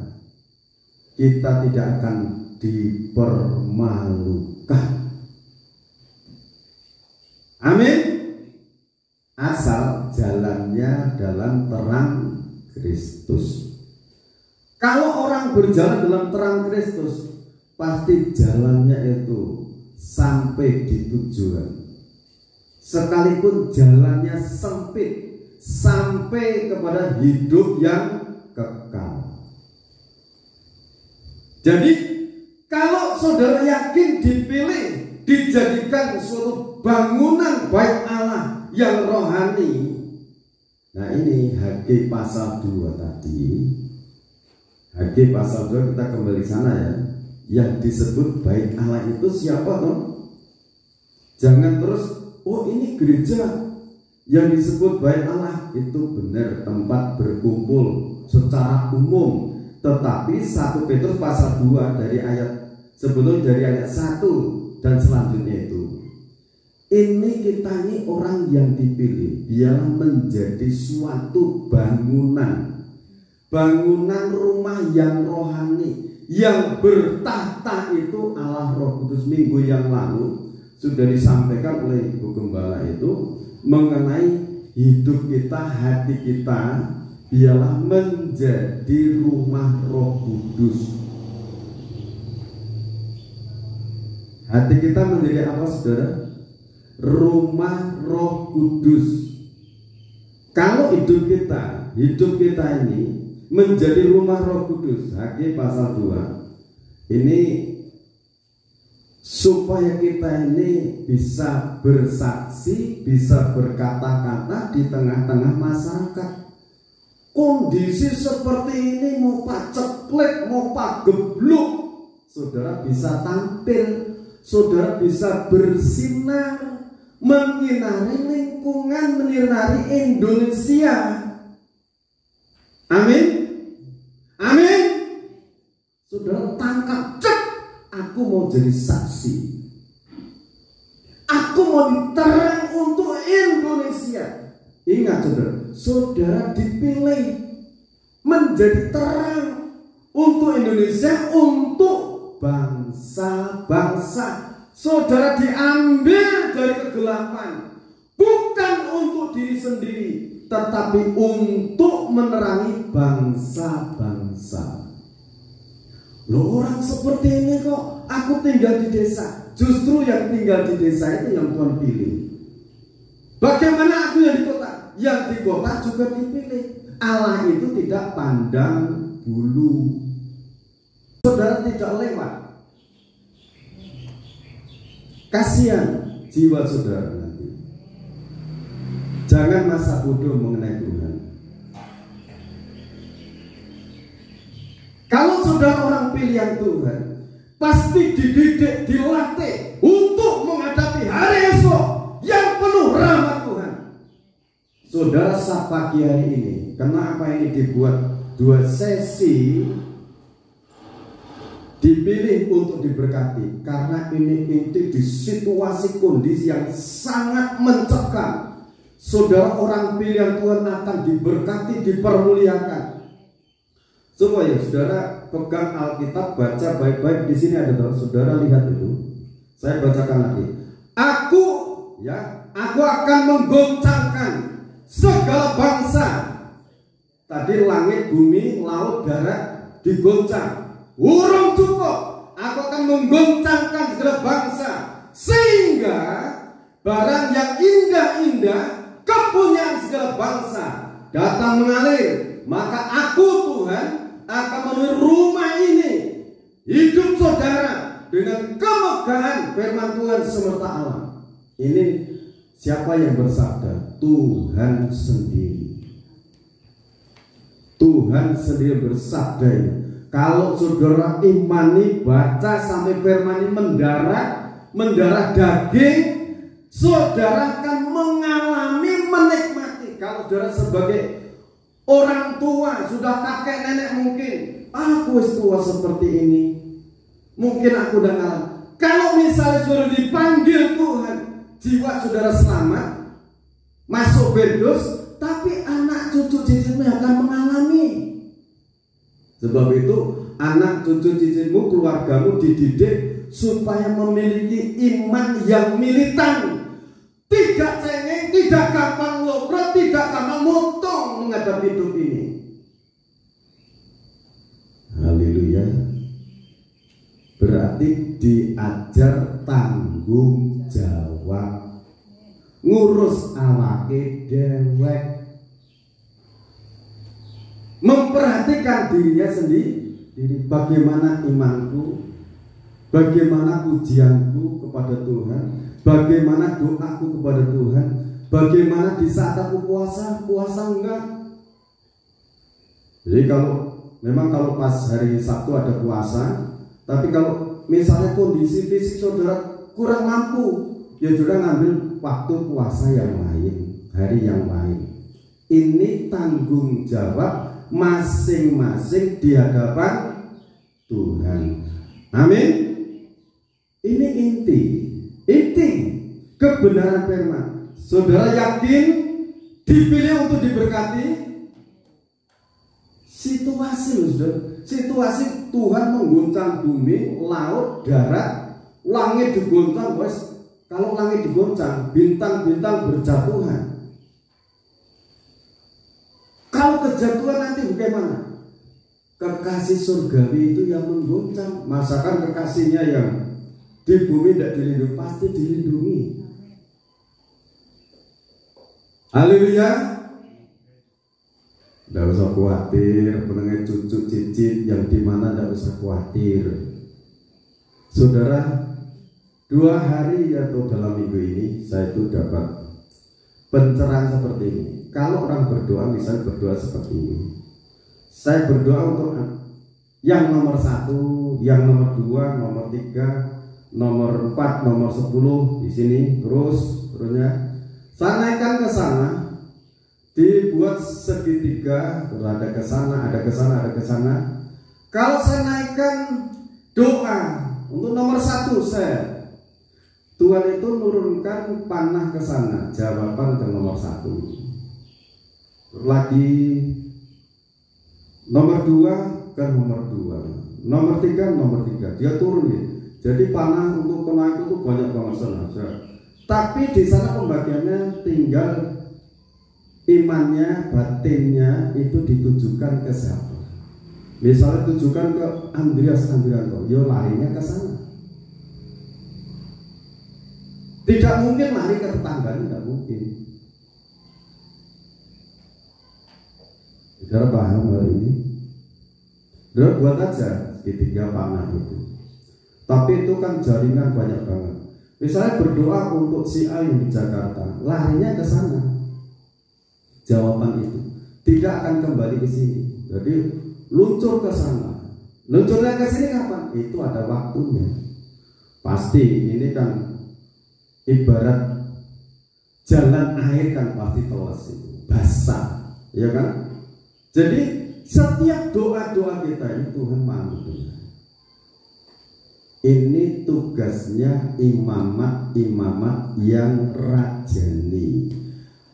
Kita tidak akan dipermalukan. Amin. Asal jalannya dalam terang Kristus. Kalau orang berjalan dalam terang Kristus, pasti jalannya itu sampai di tujuan. Sekalipun jalannya sempit, sampai kepada hidup yang kekal. Jadi kalau saudara yakin dipilih, dijadikan suatu bangunan bait Allah yang rohani. Nah ini Hagai pasal 2 tadi, Haggai pasal 2 kita kembali sana ya. Yang disebut bait Allah itu siapa toh? Jangan terus, oh ini gereja. Yang disebut bait Allah itu benar tempat berkumpul secara umum. Tetapi 1 Petrus pasal 2 dari ayat sebetulnya dari ayat 1 dan selanjutnya itu, ini kita ini orang yang dipilih biar menjadi suatu bangunan rumah yang rohani yang bertahta itu Allah Roh Kudus. Minggu yang lalu sudah disampaikan oleh Ibu Gembala itu mengenai hidup kita, hati kita biarlah menjadi rumah Roh Kudus. Hati kita menjadi apa, saudara? Rumah Roh Kudus. Kalau hidup kita ini menjadi rumah Roh Kudus, Haggai pasal 2, ini supaya kita ini bisa bersaksi, bisa berkata-kata di tengah-tengah masyarakat. Kondisi seperti ini mau pak ceklek, mau pak gebluk, saudara bisa tampil, saudara bisa bersinar, menyinari lingkungan, menyinari Indonesia. Amin. Amin. Saudara tangkap, cek, aku mau jadi saksi. Aku mau diterang untuk Indonesia. Ingat saudara, saudara dipilih menjadi terang untuk Indonesia, untuk bangsa-bangsa. Saudara diambil dari kegelapan, bukan untuk diri sendiri, tetapi untuk menerangi bangsa-bangsa. Loh, orang seperti ini kok aku tinggal di desa. Justru yang tinggal di desa itu yang Tuhan pilih. Bagaimana aku yang di kota? Yang di kota juga dipilih. Allah itu tidak pandang bulu. Saudara tidak lewat. Kasihan jiwa saudara nanti. Jangan masa bodoh mengenai Tuhan. Kalau saudara orang pilihan Tuhan, pasti dididik, dilatih untuk menghadapi hari esok yang penuh rahmat Tuhan. Saudara, pagi hari ini, kenapa ini dibuat 2 sesi? Dipilih untuk diberkati karena ini inti di situasi kondisi yang sangat mencekam. Saudara orang pilihan Tuhan akan diberkati, dipermuliakan. Supaya saudara pegang Alkitab, baca baik-baik. Di sini ada, saudara lihat itu. Saya bacakan lagi. Aku akan menggoncangkan segala bangsa. Tadi langit, bumi, laut, darat digoncang. Urung cukup, aku akan menggoncangkan segala bangsa, sehingga barang yang indah-indah, kepunyaan segala bangsa datang mengalir. Maka aku Tuhan akan memenuhi rumah ini, hidup saudara, dengan kemegahan firman Tuhan semesta alam. Ini siapa yang bersabda? Tuhan sendiri. Tuhan sendiri bersabda ini. Kalau saudara imani, baca sampai firman ini mendarah daging, saudara akan mengalami, menikmati. Kalau saudara sebagai orang tua, sudah kakek nenek mungkin, aku tua seperti ini, mungkin aku udah ngalah. Kalau misalnya saudara dipanggil Tuhan, jiwa saudara selamat, masuk Firdaus, tapi anak cucu cicitmu akan mengalami. Sebab itu anak cucu cicitmu, keluargamu dididik supaya memiliki iman yang militan, tidak cengeng, tidak gampang lobrot, tidak gampang motong menghadapi hidup ini. Haleluya. Berarti diajar tanggung jawab, ngurus awake dewek, memperhatikan dirinya sendiri. Bagaimana imanku, bagaimana pujianku kepada Tuhan, bagaimana doaku kepada Tuhan, bagaimana di saat aku puasa enggak. Jadi kalau memang kalau pas hari Sabtu ada puasa, tapi kalau misalnya kondisi fisik saudara kurang mampu, ya saudara ngambil waktu puasa yang lain, hari yang lain. Ini tanggung jawab masing-masing di hadapan Tuhan. Amin. Ini inti kebenaran firman. Saudara yakin dipilih untuk diberkati? Situasi, saudara. Situasi Tuhan mengguncang bumi, laut, darat, langit digoncang, bos. Kalau langit digoncang, bintang-bintang berjatuhan. Kalau kejatuhan nanti bagaimana? Kekasih surgawi itu yang mengguncang. Masakan kekasihnya yang di bumi tidak dilindungi, pasti dilindungi. Haleluya. Tidak usah khawatir, mengenai cucu cicit yang dimana tidak usah khawatir. Saudara, 2 hari atau dalam minggu ini saya itu dapat pencerahan seperti ini. Kalau orang berdoa, misalnya berdoa seperti ini, saya berdoa untuk yang nomor 1, yang nomor 2, nomor 3, nomor 4, nomor 10 di sini, terusnya saya naikkan ke sana, dibuat segitiga, ada ke sana, ada ke sana, ada ke sana. Kalau saya naikkan doa untuk nomor 1 saya, Tuhan itu nurunkan panah ke sana, jawaban ke nomor 1. Lagi nomor 2 ke nomor 2, nomor 3, nomor 3, dia turun nih. Jadi panah untuk kena itu banyak banget sana. Tapi di sana pembagiannya tinggal imannya, batinnya itu ditujukan ke siapa. Misalnya tujukan ke Andreas Andrianto, yo larinya ke sana. Tidak mungkin lari ke tetangganya, tidak mungkin. Saudara paham hal ini? Saudara buat aja segitiga panah itu. Tapi itu kan jaringan banyak banget. Misalnya berdoa untuk si A yang di Jakarta, larinya ke sana. Jawaban itu tidak akan kembali ke sini. Jadi luncur ke sana. Luncurnya ke sini kapan? Itu ada waktunya. Pasti ini kan ibarat jalan air kan pasti teles itu, basah, ya kan? Jadi setiap doa-doa kita ini Tuhan mau dengar. Ini tugasnya imamat yang rajani.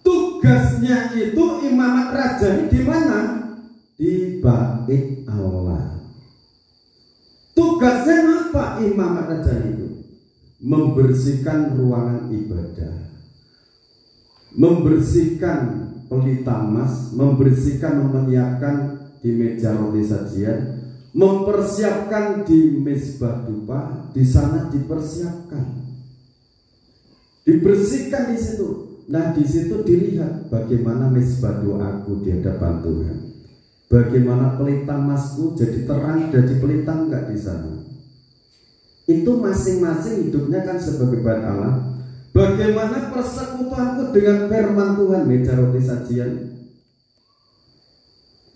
Tugasnya itu imamat rajani di mana? Di bait Allah. Tugasnya apa imamat rajani itu? Membersihkan ruangan ibadah, membersihkan pelita emas, membersihkan, menyiapkan di meja roti sajian, mempersiapkan di mezbah dupa, di sana dipersiapkan, dibersihkan di situ. Nah di situ dilihat bagaimana mezbah doaku di hadapan Tuhan, bagaimana pelita emasku jadi terang, jadi pelita enggak di sana. Itu masing-masing hidupnya kan sebagai bait Allah. Bagaimana persekutuanku dengan firman Tuhan, meja roti sajian.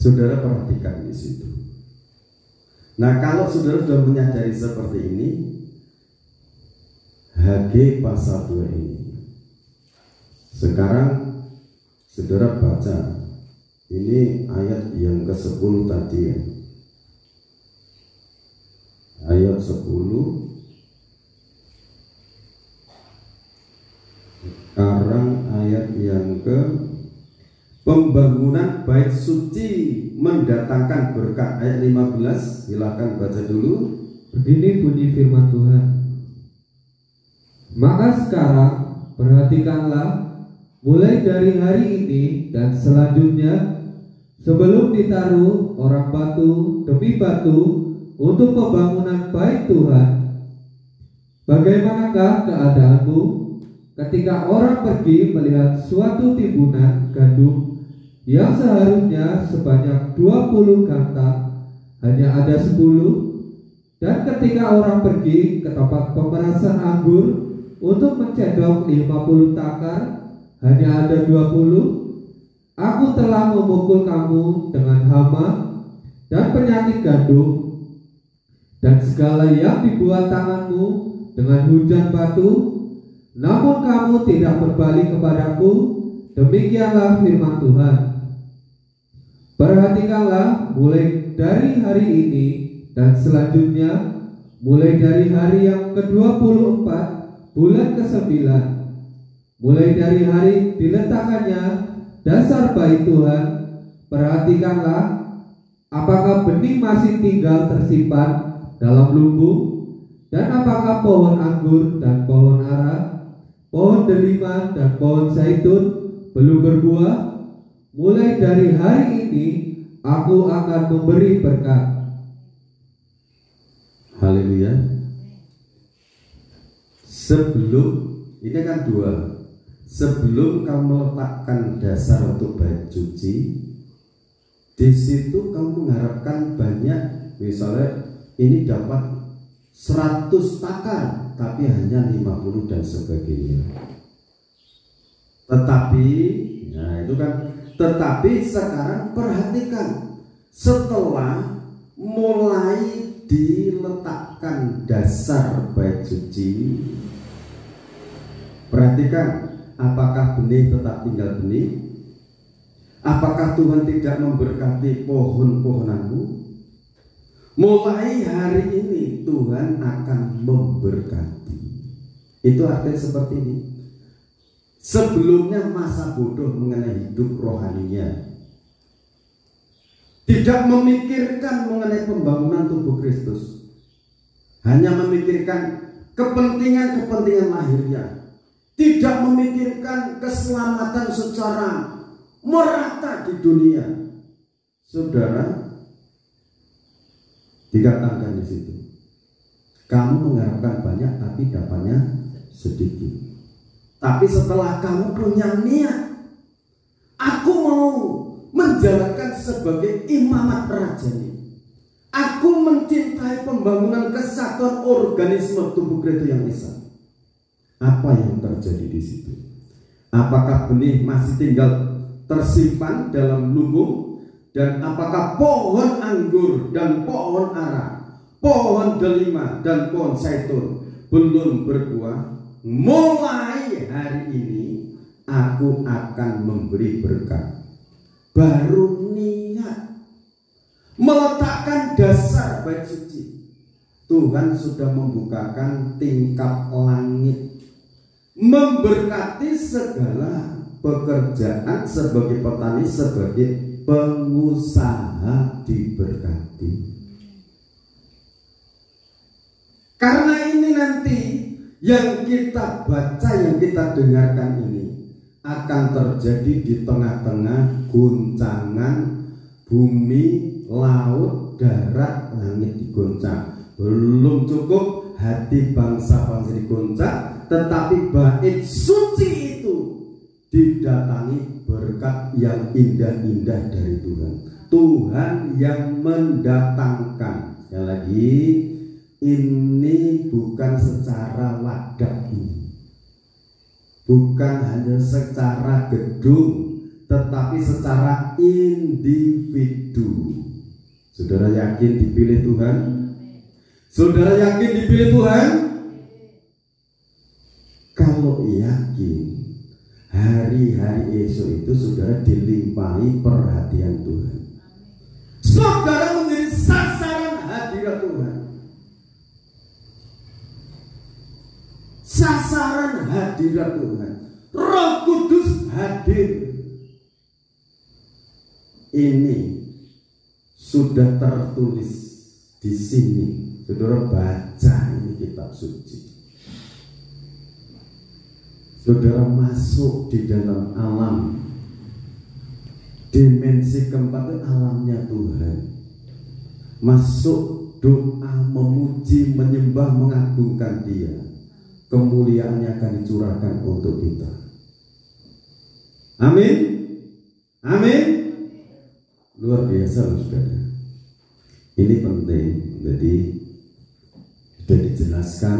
Saudara perhatikan di situ. Nah kalau saudara sudah menyadari seperti ini, HG pasal 2 ini, sekarang saudara baca ini ayat yang ke-10 tadi ya. Ayat 10. Sekarang ayat yang ke pembangunan bait suci mendatangkan berkat, ayat 15. Silakan baca dulu. Begini bunyi firman Tuhan. Maka sekarang perhatikanlah, mulai dari hari ini dan selanjutnya, sebelum ditaruh orang batu demi batu untuk pembangunan bait Tuhan, bagaimanakah keadaanmu ketika orang pergi melihat suatu timbunan gandum yang seharusnya sebanyak 20 gantang, hanya ada 10, dan ketika orang pergi ke tempat pemerasan anggur untuk mencedok 50 takar, hanya ada 20? Aku telah memukul kamu dengan hama dan penyakit gandum, dan segala yang dibuat tanganmu dengan hujan batu, namun kamu tidak berbalik kepadaku, demikianlah firman Tuhan. Perhatikanlah mulai dari hari ini dan selanjutnya, mulai dari hari yang ke-24 bulan ke-9, mulai dari hari diletakkannya dasar bait Tuhan, perhatikanlah apakah benih masih tinggal tersimpan dalam lumbung, dan apakah pohon anggur dan pohon ara, pohon delima dan pohon zaitun belum berbuah. Mulai dari hari ini aku akan memberi berkat. Haleluya. Sebelum, ini kan dua, sebelum kamu meletakkan dasar untuk bait suci, di situ kamu mengharapkan banyak, misalnya ini dapat 100 takar tapi hanya 50 dan sebagainya. Tetapi, nah itu kan, tetapi sekarang perhatikan, setelah mulai diletakkan dasar bait suci, perhatikan apakah benih tetap tinggal benih? Apakah Tuhan tidak memberkati pohon-pohonanmu? Mulai hari ini Tuhan akan memberkati. Itu artinya seperti ini. Sebelumnya masa bodoh mengenai hidup rohaninya, tidak memikirkan mengenai pembangunan tubuh Kristus, hanya memikirkan kepentingan-kepentingan lahirnya, tidak memikirkan keselamatan secara merata di dunia. Saudara, dikatakan di situ, kamu mengharapkan banyak tapi dapatnya sedikit. Tapi setelah kamu punya niat, aku mau menjalankan sebagai imamat rajani, aku mencintai pembangunan kesatuan organisme tubuh Kristus yang esa. Apa yang terjadi di situ? Apakah benih masih tinggal tersimpan dalam lumbung? Dan apakah pohon anggur dan pohon ara, pohon delima dan pohon zaitun belum berbuah? Mulai hari ini aku akan memberi berkat. Baru niat meletakkan dasar bait suci, Tuhan sudah membukakan tingkap langit, memberkati segala pekerjaan sebagai petani, sebagai pengusaha diberkati. Karena ini nanti yang kita baca, yang kita dengarkan ini akan terjadi di tengah-tengah guncangan bumi, laut, darat, langit digoncang. Belum cukup hati bangsa-bangsa digoncang, tetapi bait suci itu didatangi berkat yang indah-indah dari Tuhan. Tuhan yang mendatangkan. Sekali lagi, ini bukan secara wadah ini, bukan hanya secara gedung, tetapi secara individu. Saudara yakin dipilih Tuhan? Saudara yakin dipilih Tuhan? Kalau yakin, hari-hari esok itu saudara dilimpahi perhatian Tuhan. Saudara menjadi sasaran hadirat Tuhan. Sasaran hadirat Tuhan. Roh Kudus hadir. Ini sudah tertulis di sini. Saudara baca ini kitab suci. Saudara masuk di dalam alam, dimensi keempat itu alamnya Tuhan. Masuk doa, memuji, menyembah, mengagungkan Dia. Kemuliaannya akan dicurahkan untuk kita. Amin. Amin. Luar biasa, saudara. Ini penting. Jadi sudah dijelaskan.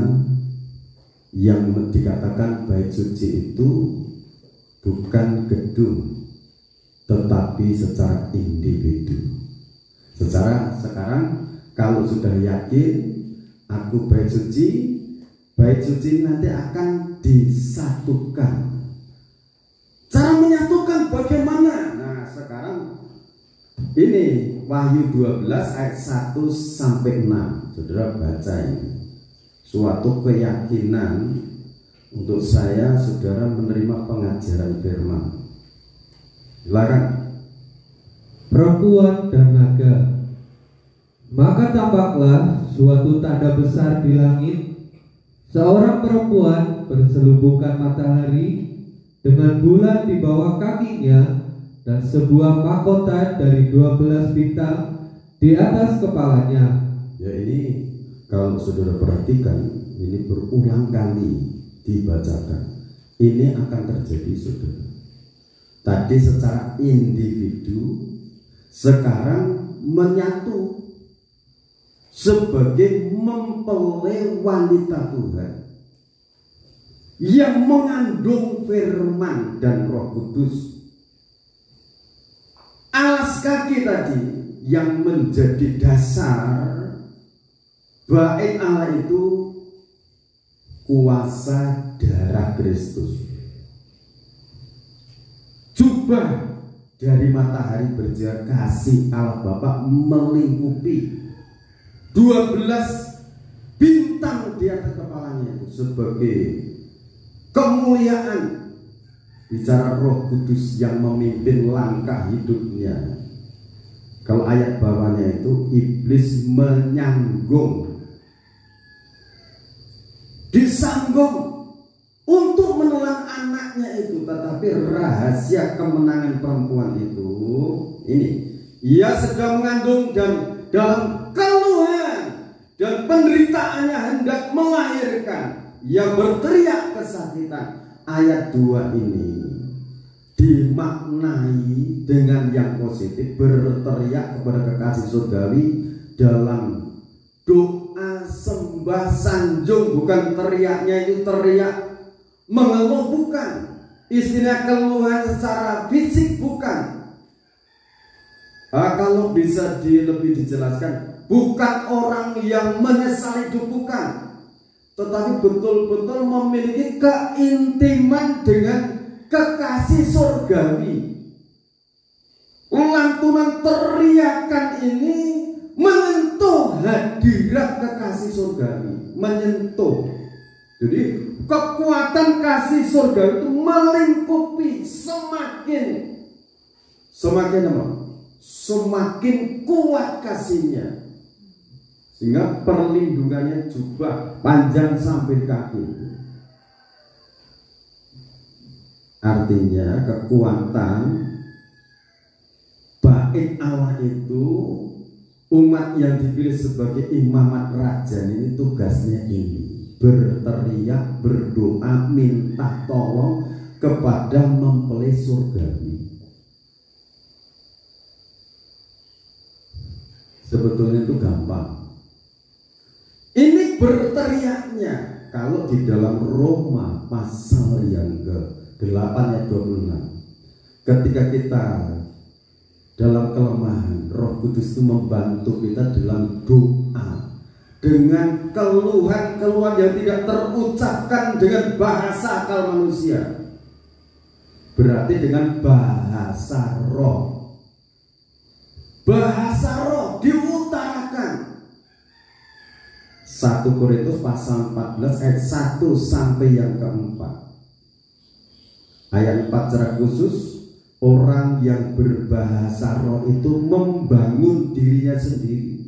Yang dikatakan bait suci itu bukan gedung, tetapi secara individu. Sekarang kalau sudah yakin aku bait suci nanti akan disatukan. Cara menyatukan bagaimana? Nah, sekarang ini Wahyu 12 ayat 1 sampai 6. Saudara baca ini. Suatu keyakinan untuk saya, saudara, menerima pengajaran firman. Silakan. Perempuan dan naga. Maka tampaklah suatu tanda besar di langit. Seorang perempuan berselubungkan matahari dengan bulan di bawah kakinya dan sebuah mahkota dari 12 bintang di atas kepalanya. Ya, ini kalau saudara perhatikan, ini berulang kali dibacakan. Ini akan terjadi, saudara. Tadi secara individu, sekarang menyatu sebagai mempelai wanita Tuhan yang mengandung firman dan Roh Kudus. Alas kaki tadi yang menjadi dasar bait Allah itu kuasa darah Kristus. Jubah dari matahari bersinar kasih Allah Bapa melingkupi 12 bintang di atas kepalanya itu sebagai kemuliaan. Bicara Roh Kudus yang memimpin langkah hidupnya. Kalau ayat bawahnya itu iblis menyanggung, disanggung untuk menelan anaknya itu, tetapi rahasia kemenangan perempuan itu ini, ia sedang mengandung dan dalam keluhan dan penderitaannya hendak melahirkan, ia berteriak kesakitan. Ayat 2 ini dimaknai dengan yang positif, berteriak kepada kekasih surgawi dalam doa sembah sanjung, bukan teriaknya itu teriak mengeluh, bukan. Istilah keluhan secara fisik, bukan. Kalau bisa lebih dijelaskan, bukan orang yang menyesal hidup, bukan, tetapi betul-betul memiliki keintiman dengan kekasih surgawi. Lantunan teriakan ini menyentuh hadirat kekasih surgawi, menyentuh. Jadi kekuatan kasih surga itu melingkupi semakin apa? Semakin kuat kasihnya, sehingga perlindungannya juga panjang sampai kaki. Artinya kekuatan bait Allah itu, umat yang dipilih sebagai imamat raja ini tugasnya ini, berteriak, berdoa, minta tolong kepada mempelai surgawi. Sebetulnya itu gampang. Ini berteriaknya kalau di dalam Roma pasal yang ke-8 ayat 26. Ketika kita dalam kelemahan, Roh Kudus itu membantu kita dalam doa dengan keluhan-keluhan yang tidak terucapkan dengan bahasa akal manusia, berarti dengan bahasa roh. Bahasa roh diutarakan. 1 Korintus pasal 14 ayat 1 sampai yang keempat. Ayat 4 secara khusus, orang yang berbahasa roh itu membangun dirinya sendiri.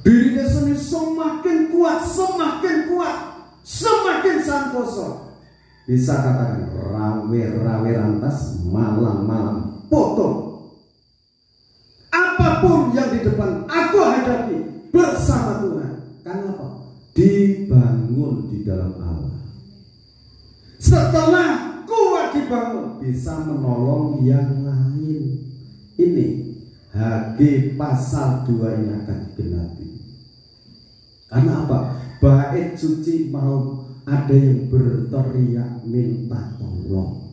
Dirinya sendiri semakin kuat, semakin santoso. Bisa katakan rawe-rawe rantas, malam-malam potong. Apapun yang di depan aku hadapi bersama Tuhan. Kenapa? Dibangun di dalam Allah. Setelah kuat dibangun, bisa menolong yang lain. Ini HG pasal 2 ini akan digenapi. Karena apa? Bait suci mau ada yang berteriak minta tolong.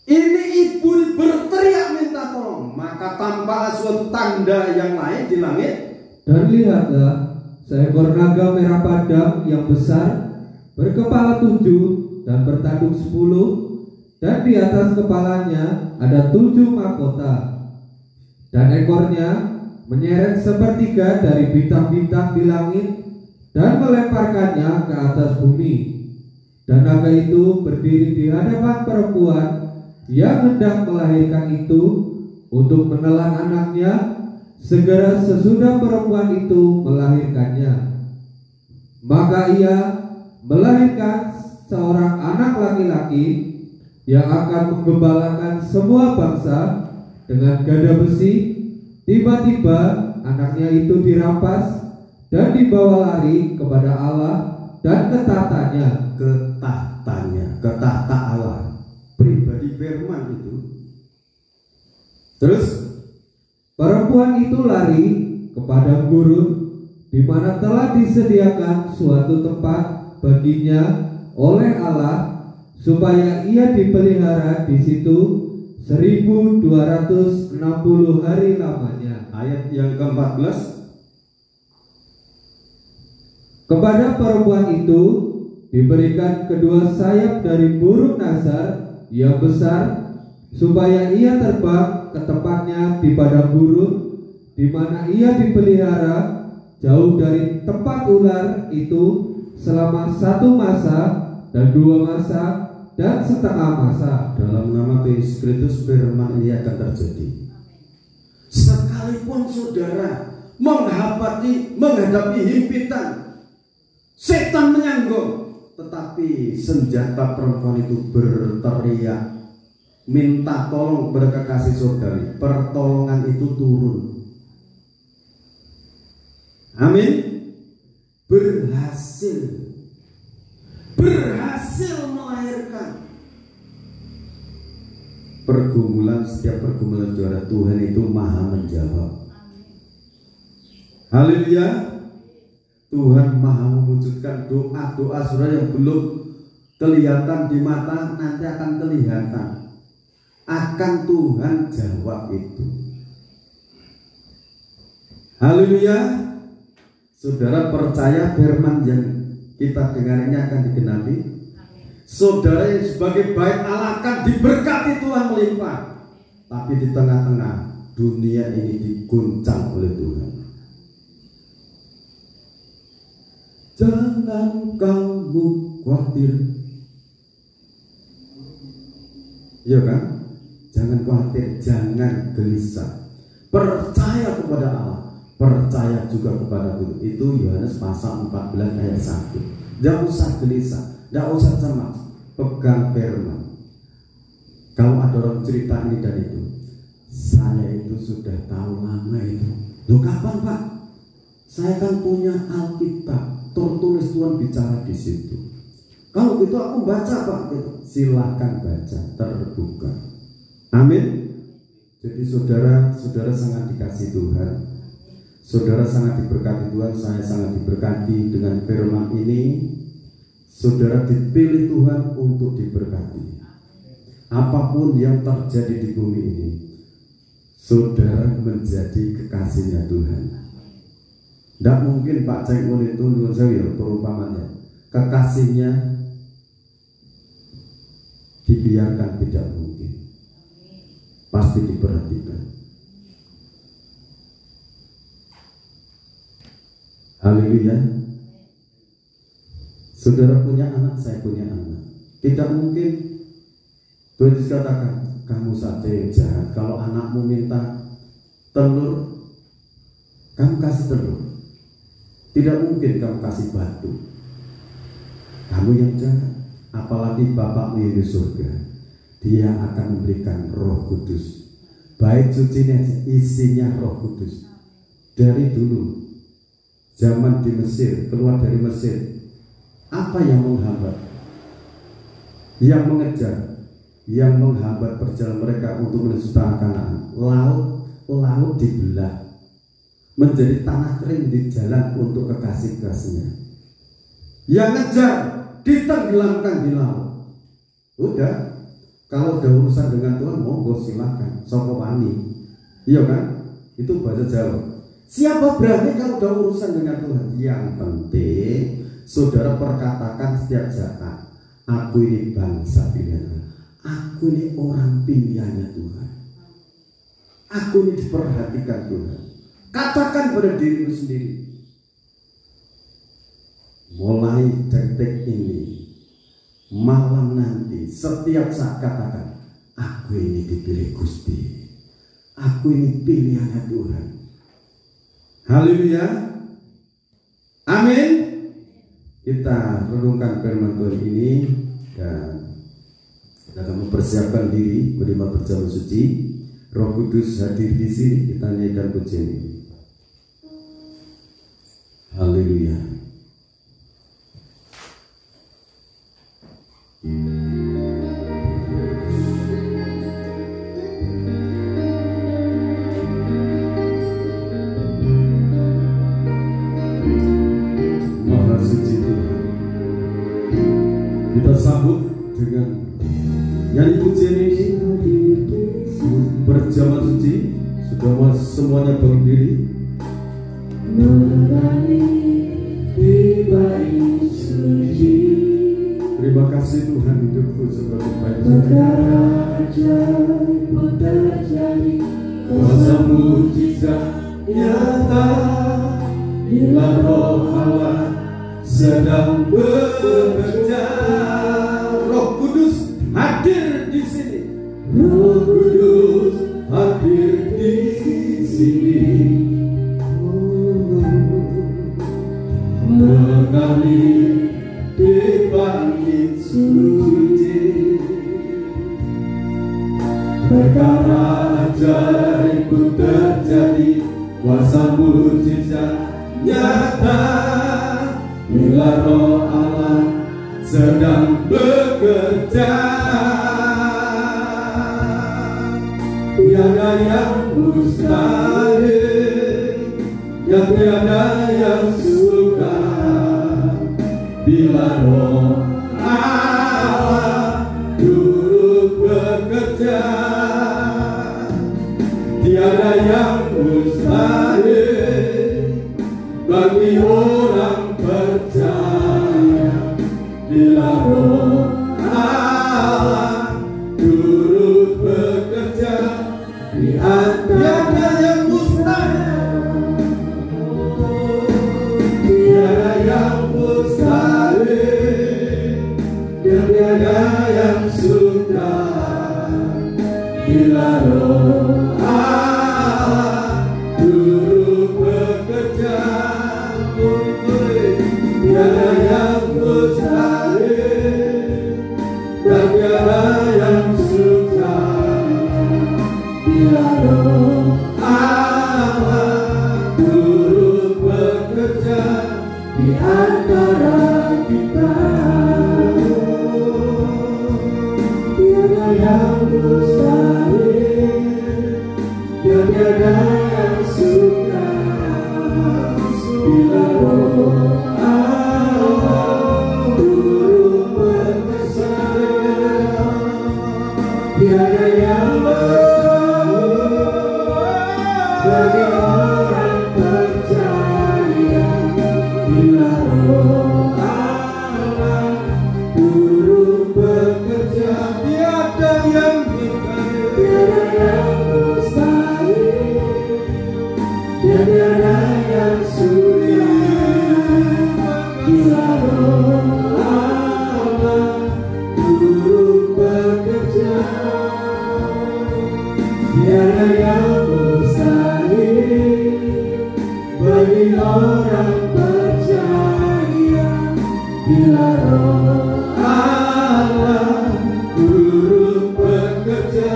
Ini ibu berteriak minta tolong. maka tampaklah suatu tanda yang lain di langit. Dan lihatlah, seekor naga merah padam yang besar, berkepala 7 dan bertanduk 10, dan di atas kepalanya ada 7 mahkota, dan ekornya menyeret sepertiga dari bintang-bintang di langit dan melemparkannya ke atas bumi. Dan naga itu berdiri di hadapan perempuan yang hendak melahirkan itu untuk menelan anaknya segera sesudah perempuan itu melahirkannya. Maka ia melahirkan seorang anak laki-laki yang akan menggembalakan semua bangsa dengan gada besi. Tiba-tiba anaknya itu dirampas dan dibawa lari kepada Allah dan ke tahtanya, ke tahta Allah, pribadi firman itu. Terus perempuan itu lari ke padang gurun, di mana telah disediakan suatu tempat baginya oleh Allah, supaya ia dipelihara di situ 1260 hari lamanya. Ayat yang ke-14. Kepada perempuan itu diberikan kedua sayap dari burung nasar yang besar, supaya ia terbang ke tempatnya di padang gurun, di mana ia dipelihara jauh dari tempat ular itu selama 1 masa dan 2 masa dan setengah masa. Dalam nama Yesus Kristus firman ini akan terjadi. Sekalipun saudara menghadapi himpitan, setan menyanggung, tetapi senjata perempuan itu berteriak minta tolong kepada kekasih saudari, pertolongan itu turun. Amin. Berhasil melahirkan. Setiap pergumulan saudara, Tuhan itu maha menjawab. Haleluya. Tuhan maha mewujudkan doa-doa saudara yang belum kelihatan di mata, nanti akan kelihatan. Akan Tuhan jawab itu. Haleluya. Saudara percaya firman yang kita dengar ini akan digenapi? Saudara yang sebagai bait Allah akan diberkati Tuhan melimpah. Tapi di tengah-tengah dunia ini diguncang oleh Tuhan. Jangan kamu khawatir. Iya kan? Jangan khawatir, jangan gelisah. Percaya kepada Allah, percaya juga kepada Guru. Itu Yohanes pasal 14 ayat 1. Jangan usah gelisah, jangan usah cemas. Pegang firman. Kalau ada orang cerita ini dan itu, saya itu sudah tahu lama itu. Loh kapan Pak? Saya kan punya Alkitab, tertulis Tuhan bicara di situ. Kalau gitu aku baca Pak, gitu. Silahkan baca, terbuka. Amin. Jadi saudara sangat dikasih Tuhan. Saudara sangat diberkati Tuhan. Saya sangat diberkati dengan firman ini. Saudara dipilih Tuhan untuk diberkati. Apapun yang terjadi di bumi ini, saudara menjadi kekasihnya Tuhan. Tidak mungkin Pak Cengkul itu perumpamannya kekasihnya dibiarkan, tidak mungkin. Pasti diperhatikan. Haleluya. Saudara punya anak, saya punya anak. Tidak mungkin Tuhan Yesus katakan, kamu saja yang jahat. Kalau anakmu minta telur, kamu kasih telur. Tidak mungkin kamu kasih batu. Kamu yang jahat. Apalagi Bapakmu yang di surga, Dia akan memberikan Roh Kudus. Bait sucinya isinya Roh Kudus. Dari dulu zaman di Mesir, keluar dari Mesir, apa yang menghambat? Yang mengejar, yang menghambat perjalanan mereka untuk menuju tanah Kanaan. Laut dibelah menjadi tanah kering di jalan untuk kekasih-kasihnya. Yang ngejar ditenggelamkan di laut. Udah, kalau udah urusan dengan Tuhan, monggo silakan. Soko wani, Iya kan? Itu bahasa Jawa. Siapa berani kalau udah urusan dengan Tuhan? Yang penting saudara perkatakan setiap saat, aku ini bangsa pilihan, aku ini orang pilihannya Tuhan, aku ini diperhatikan Tuhan. Katakan pada dirimu sendiri. Mulai detik ini, malam nanti, setiap saat katakan, aku ini dipilih Gusti, aku ini pilihannya Tuhan. Haleluya. Amin. Kita renungkan firman Tuhan ini dan kita akan mempersiapkan diri menerima perjamuan suci. Roh Kudus hadir di sini, kita nyanyikan pujian ini. Haleluya. Maha suci Tuhan, kita sambut dengan nyanyi pujian ini. Perjamuan suci, sudah semuanya berdiri. Di bait suci, terima kasih Tuhan, hidupku sebagai bait suci. Ajaib terjadi, kuasa mujizat nyata, bila Roh Allah sedang bekerja. Roh Kudus hadir di sini. Roh Kudus hadir di sini. Mengalir di bait suci, perkara ajaib terjadi, kuasa mujizat nyata, bila Roh Allah sedang bekerja. Tiada yang mustahil, dan tiada yang sukar, bila Roh Allah turut bekerja. Tiada yang mustahil bagi orang percaya, bila Roh Allah turut bekerja. Di antara yang mustahil, tiada yang mustahil, dan tiada yang sukar, bila Roh Allah turut bekerja. Tiada yang mustahil, dan tiada yang sukar, bila Roh Allah turut bekerja di antara kita. Tiada yang mustahil, dan tiada yang sukar, bila Roh Allah turut bekerja. Tiada yang bagi orang percaya, bila Roh Allah turut bekerja. Tiada yang mustahil, tiada yang mustahil, dan tiada yang sulit, bila Roh Allah turut bekerja. Tiada yang mustahil bagi orang percaya, bila Roh Allah turut bekerja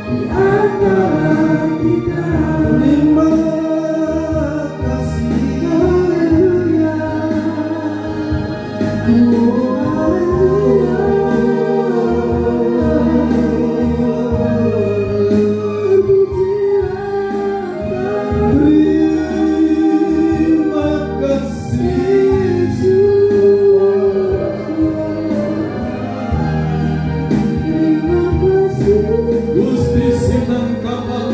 di antara kita. Terima kasih, haleluya, Gusti sinang kapal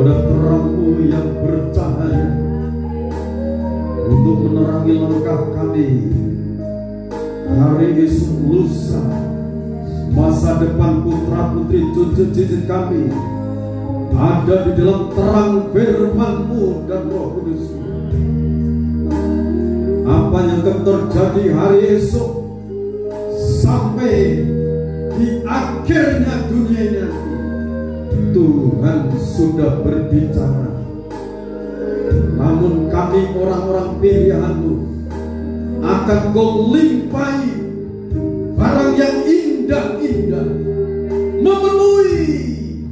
kepada terang-Mu yang bercahaya untuk menerangi langkah kami hari esok lusa, masa depan putra putri cucu cicit kami ada di dalam terang firman-Mu dan Roh Kudus-Mu. Apa yang akan terjadi hari esok sampai di akhirnya dunia ini nanti, Tuhan sudah berbicara. Namun kami orang-orang pilihan-Mu akan Kau limpahi barang yang indah-indah, memenuhi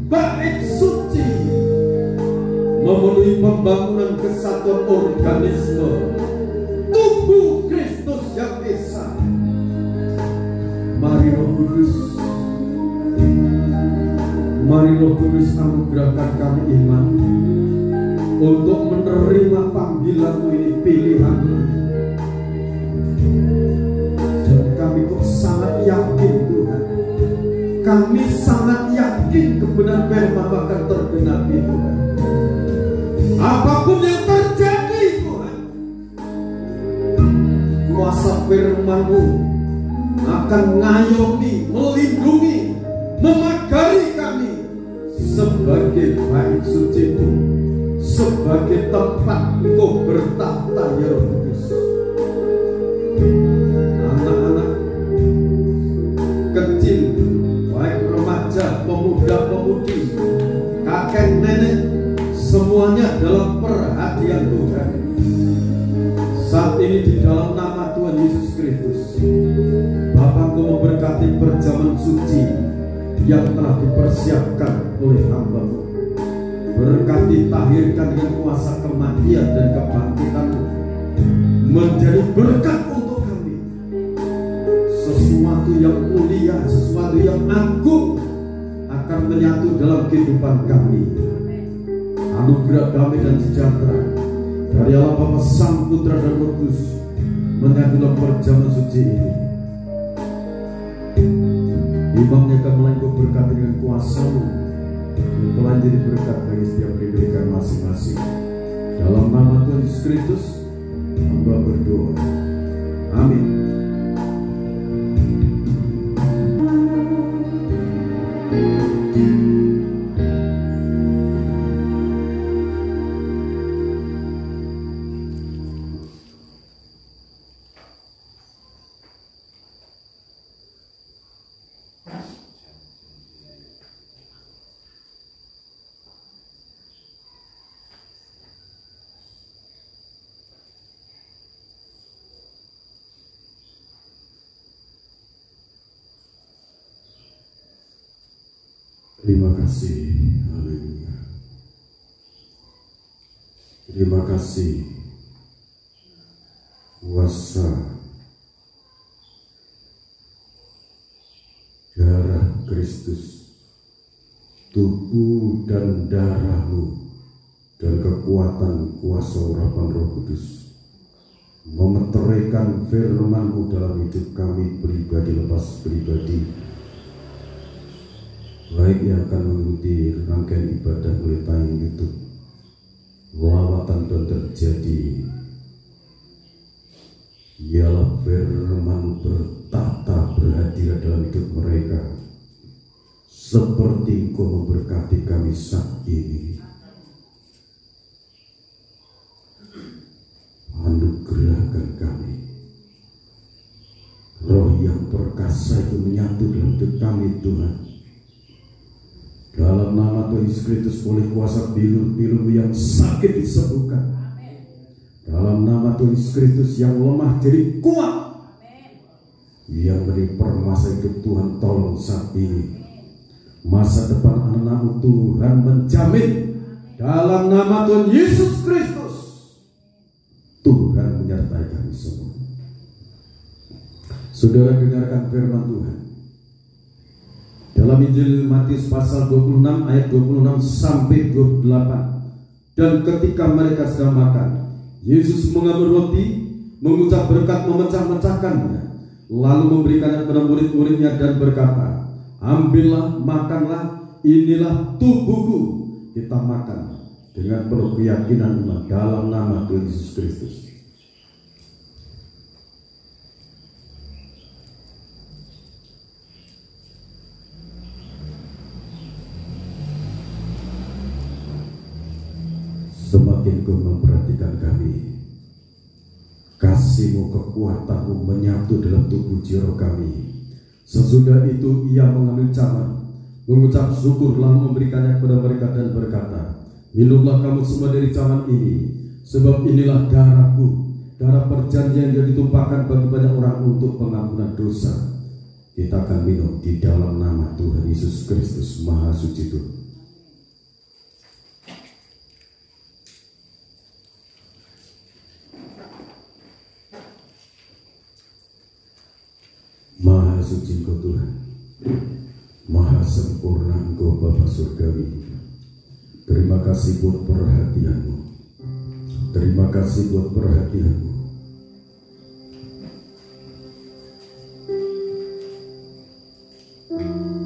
bait suci, memenuhi pembangunan kesatuan organisme tubuh Kristus yang esa. Mari Roh Kudus, mari Roh Kudus anugerahkan kami iman untuk menerima panggilan-Mu ini, pilihan-Mu. Dan kami kok sangat yakin Tuhan, kami sangat yakin kebenaran firman akan tergenapi Tuhan. Apapun yang terjadi Tuhan, kuasa firman-Mu akan ngayomi, melindungi, memagari kami sebagai bait suci-Mu, sebagai tempat Engkau bertahta ya Roh Kudus. Anak-anak kecil, baik remaja, pemuda-pemudi, kakek nenek, semuanya dalam perhatian Tuhan. Saat ini di dalam nama Tuhan Yesus Kristus, Bapa, Engkau memberkati perjamuan suci yang telah dipersiapkan oleh hamba-Mu. Berkati, tahirkan dengan kuasa kematian dan kebangkitan-Mu menjadi berkat untuk kami. Sesuatu yang mulia, sesuatu yang agung akan menyatu dalam kehidupan kami. Anugerah damai dan sejahtera dari Allah Bapa, Sang Putra dan Roh Kudus menyatu dalam perjamuan suci ini. Imamnya akan mulai Kau berkati dengan kuasa-Mu, telah jadi berkat bagi setiap pribadi kami masing-masing. Dalam nama Tuhan Yesus Kristus, hamba berdoa. Amin. Terima kasih, haleluya. Terima kasih kuasa darah Kristus, tubuh dan darah-Mu, dan kekuatan kuasa urapan Roh Kudus memeteraikan firman-Mu dalam hidup kami pribadi lepas pribadi, baik yang akan mengikuti rangkaian ibadah mulai tayang YouTube. Lawatan dan terjadi ialah firman bertata berhadirat dalam hidup mereka, seperti Engkau memberkati kami saat ini. Anugerahkan kami roh yang perkasa itu menyatu dalam hidup kami Tuhan. Dalam nama Tuhan Yesus Kristus, oleh kuasa bilu-bilu yang sakit disembuhkan. Dalam nama Tuhan Yesus Kristus, yang lemah jadi kuat. Yang beri permasalahan hidup Tuhan tolong saat ini. Masa depan anak-Mu Tuhan menjamin. Dalam nama Tuhan Yesus Kristus, Tuhan menyertai kami semua. Saudara, dengarkan firman Tuhan dalam Injil Matius pasal 26 ayat 26 sampai 28. Dan ketika mereka sedang makan, Yesus mengambil roti, mengucap berkat, memecah-mecahkannya, lalu memberikannya kepada murid-muridnya dan berkata, ambillah, makanlah, inilah tubuhku, kita makan. dengan penuh keyakinan iman dalam nama Tuhan Yesus Kristus. Semakin Kau memperhatikan kami, kasih-Mu, kekuatan-Mu menyatu dalam tubuh jiwa kami. Sesudah itu ia mengambil cawan, mengucap syukur, lalu memberikannya kepada mereka dan berkata, minumlah kamu semua dari cawan ini, sebab inilah darahku, darah perjanjian yang ditumpahkan bagi banyak orang untuk pengampunan dosa. Kita akan minum di dalam nama Tuhan Yesus Kristus Maha Suci Tuhan. Maha suci Engkau Tuhan, maha sempurna Engkau Bapa Surgawi. Terima kasih buat perhatian-Mu. Terima kasih buat perhatian-Mu.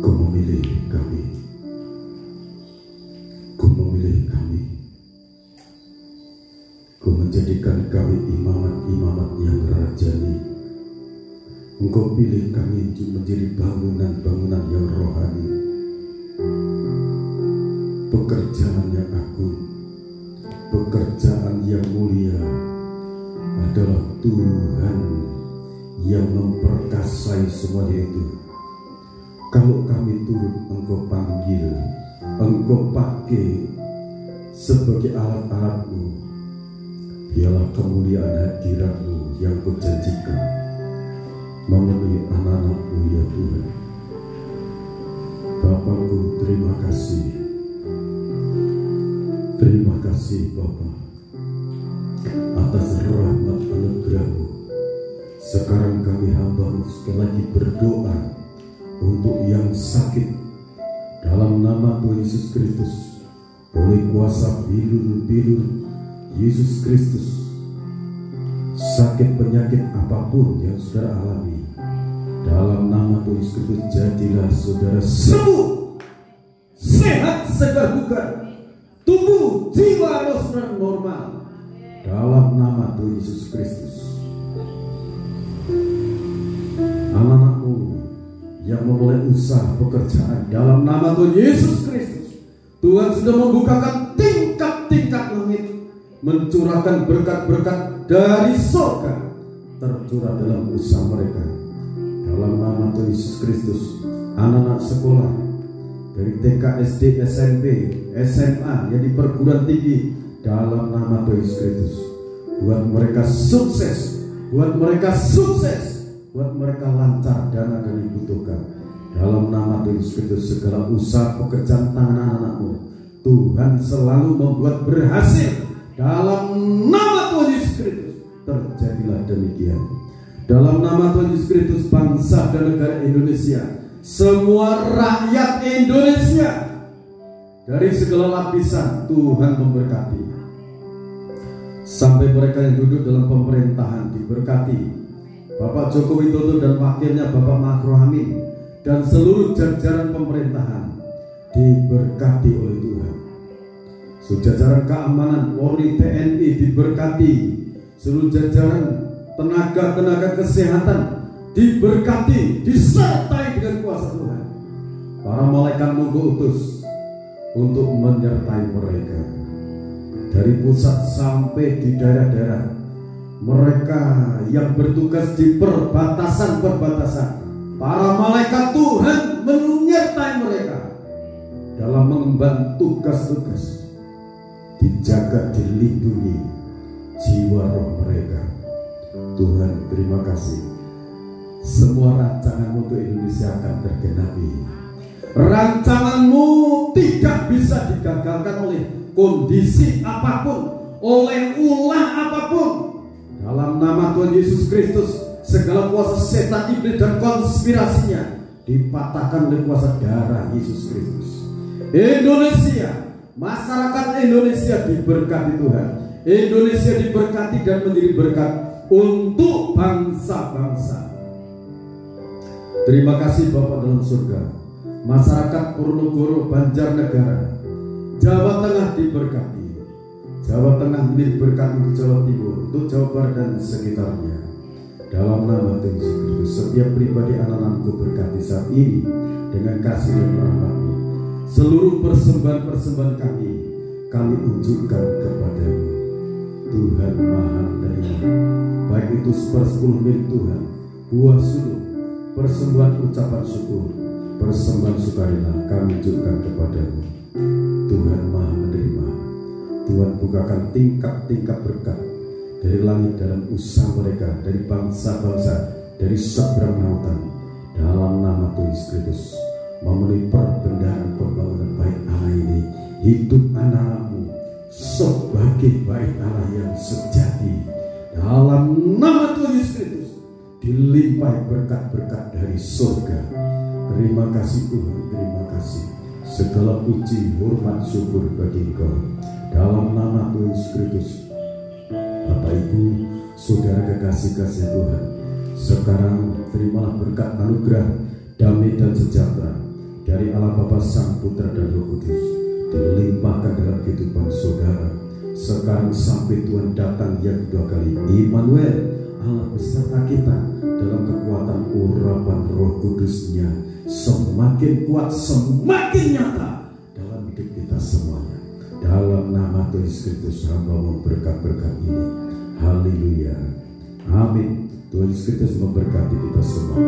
Kau memilih kami. Kau memilih kami. Kau menjadikan kami imamat-imamat yang rajani. Engkau pilih kami untuk menjadi bangunan-bangunan yang rohani, pekerjaan yang agung, pekerjaan yang mulia adalah Tuhan yang memperkasai semuanya itu. Kalau kami turut Engkau panggil, Engkau pakai sebagai alat-alat-Mu, biarlah kemuliaan hadirat-Mu yang Kau janjikan memenuhi anak-anak-Mu ya Tuhan. Bapakku, terima kasih. Terima kasih Bapa atas rahmat anugerah-Mu. Sekarang kami hamba-Mu sekali lagi berdoa untuk yang sakit dalam nama Tuhan Yesus Kristus, oleh kuasa bilur-bilur Yesus Kristus. Sakit penyakit apapun yang saudara alami, dalam nama Tuhan Yesus Kristus jadilah saudara sembuh, sehat, segar bugar, tubuh, jiwa, roh saudara normal, dalam nama Tuhan Yesus Kristus. Anak-anak-Mu yang memulai usaha pekerjaan, dalam nama Tuhan Yesus Kristus, Tuhan sudah membukakan tingkat-tingkat langit, mencurahkan berkat-berkat dari surga tercurah dalam usaha mereka. Dalam nama Tuhan Yesus Kristus, anak-anak sekolah dari TK, SD, SMP, SMA yang di perguruan tinggi, dalam nama Tuhan Yesus Kristus, buat mereka sukses, buat mereka sukses, buat mereka lancar dana dan dibutuhkan. Dalam nama Tuhan Yesus Kristus, segala usaha pekerjaan tangan anak-anak-Mu Tuhan selalu membuat berhasil. Dalam nama Tuhan Yesus Kristus terjadilah demikian. Dalam nama Tuhan Yesus Kristus, bangsa dan negara Indonesia, semua rakyat Indonesia dari segala lapisan, Tuhan memberkati. Sampai mereka yang duduk dalam pemerintahan diberkati. Bapak Joko Widodo dan wakilnya Bapak Ma'ruf Amin dan seluruh jajaran pemerintahan diberkati oleh Tuhan. Jajaran keamanan Polri, TNI diberkati, seluruh jajaran tenaga kesehatan diberkati, disertai dengan kuasa Tuhan. Para malaikat-Mu utus untuk menyertai mereka dari pusat sampai di daerah-daerah. Mereka yang bertugas di perbatasan-perbatasan, para malaikat Tuhan menyertai mereka dalam mengemban tugas-tugas, dijaga, dilindungi jiwa roh mereka. Tuhan, terima kasih. Semua rancangan-Mu untuk Indonesia akan tergenapi. Rancangan-Mu tidak bisa digagalkan oleh kondisi apapun, oleh ulah apapun. Dalam nama Tuhan Yesus Kristus, segala kuasa setan, iblis dan konspirasinya dipatahkan oleh kuasa darah Yesus Kristus. Indonesia, masyarakat Indonesia diberkati Tuhan. Indonesia diberkati dan menjadi berkat untuk bangsa-bangsa. Terima kasih Bapa dalam surga. Masyarakat Purworejo, Banjarnegara, Jawa Tengah diberkati. Jawa Tengah menjadi berkat untuk Jawa Timur, untuk Jawa Barat dan sekitarnya. Dalam nama Tuhan Yesus Kristus, setiap pribadi anak-anakku berkati saat ini dengan kasih dan rahmat-Mu. Seluruh persembahan-persembahan kami unjukkan kepadamu. Tuhan Maha menerima, baik itu 10 milik Tuhan, buah sulung, persembahan ucapan syukur, persembahan sukarela, kami unjukkan kepadamu. Tuhan Maha menerima. Tuhan bukakan tingkat-tingkat berkat dari langit dalam usaha mereka, dari bangsa-bangsa, dari seberang lautan. Dalam nama Tuhan Yesus Kristus, memenuhi perbendaharaan pembangunan bait Allah ini, hidup anak-anakmu sebagai bait Allah yang sejati. Dalam nama Tuhan Yesus Kristus, dilimpahi berkat-berkat dari surga. Terima kasih Tuhan, terima kasih. Segala puji, hormat, syukur bagi Engkau. Dalam nama Tuhan Yesus Kristus, Bapak Ibu, Saudara kekasih-kasih Tuhan, sekarang terimalah berkat anugerah, damai dan sejahtera dari Allah Bapa, Sang Putra dan Roh Kudus dilimpahkan dalam kehidupan saudara. Sekarang sampai Tuhan datang yang kedua kali, Immanuel, Allah beserta kita dalam kekuatan urapan Roh Kudus-Nya semakin kuat, semakin nyata dalam hidup kita semuanya. Dalam nama Tuhan Yesus Kristus, hamba memberkat-berkat ini. Haleluya. Amin. Tuhan Yesus Kristus memberkati kita semua.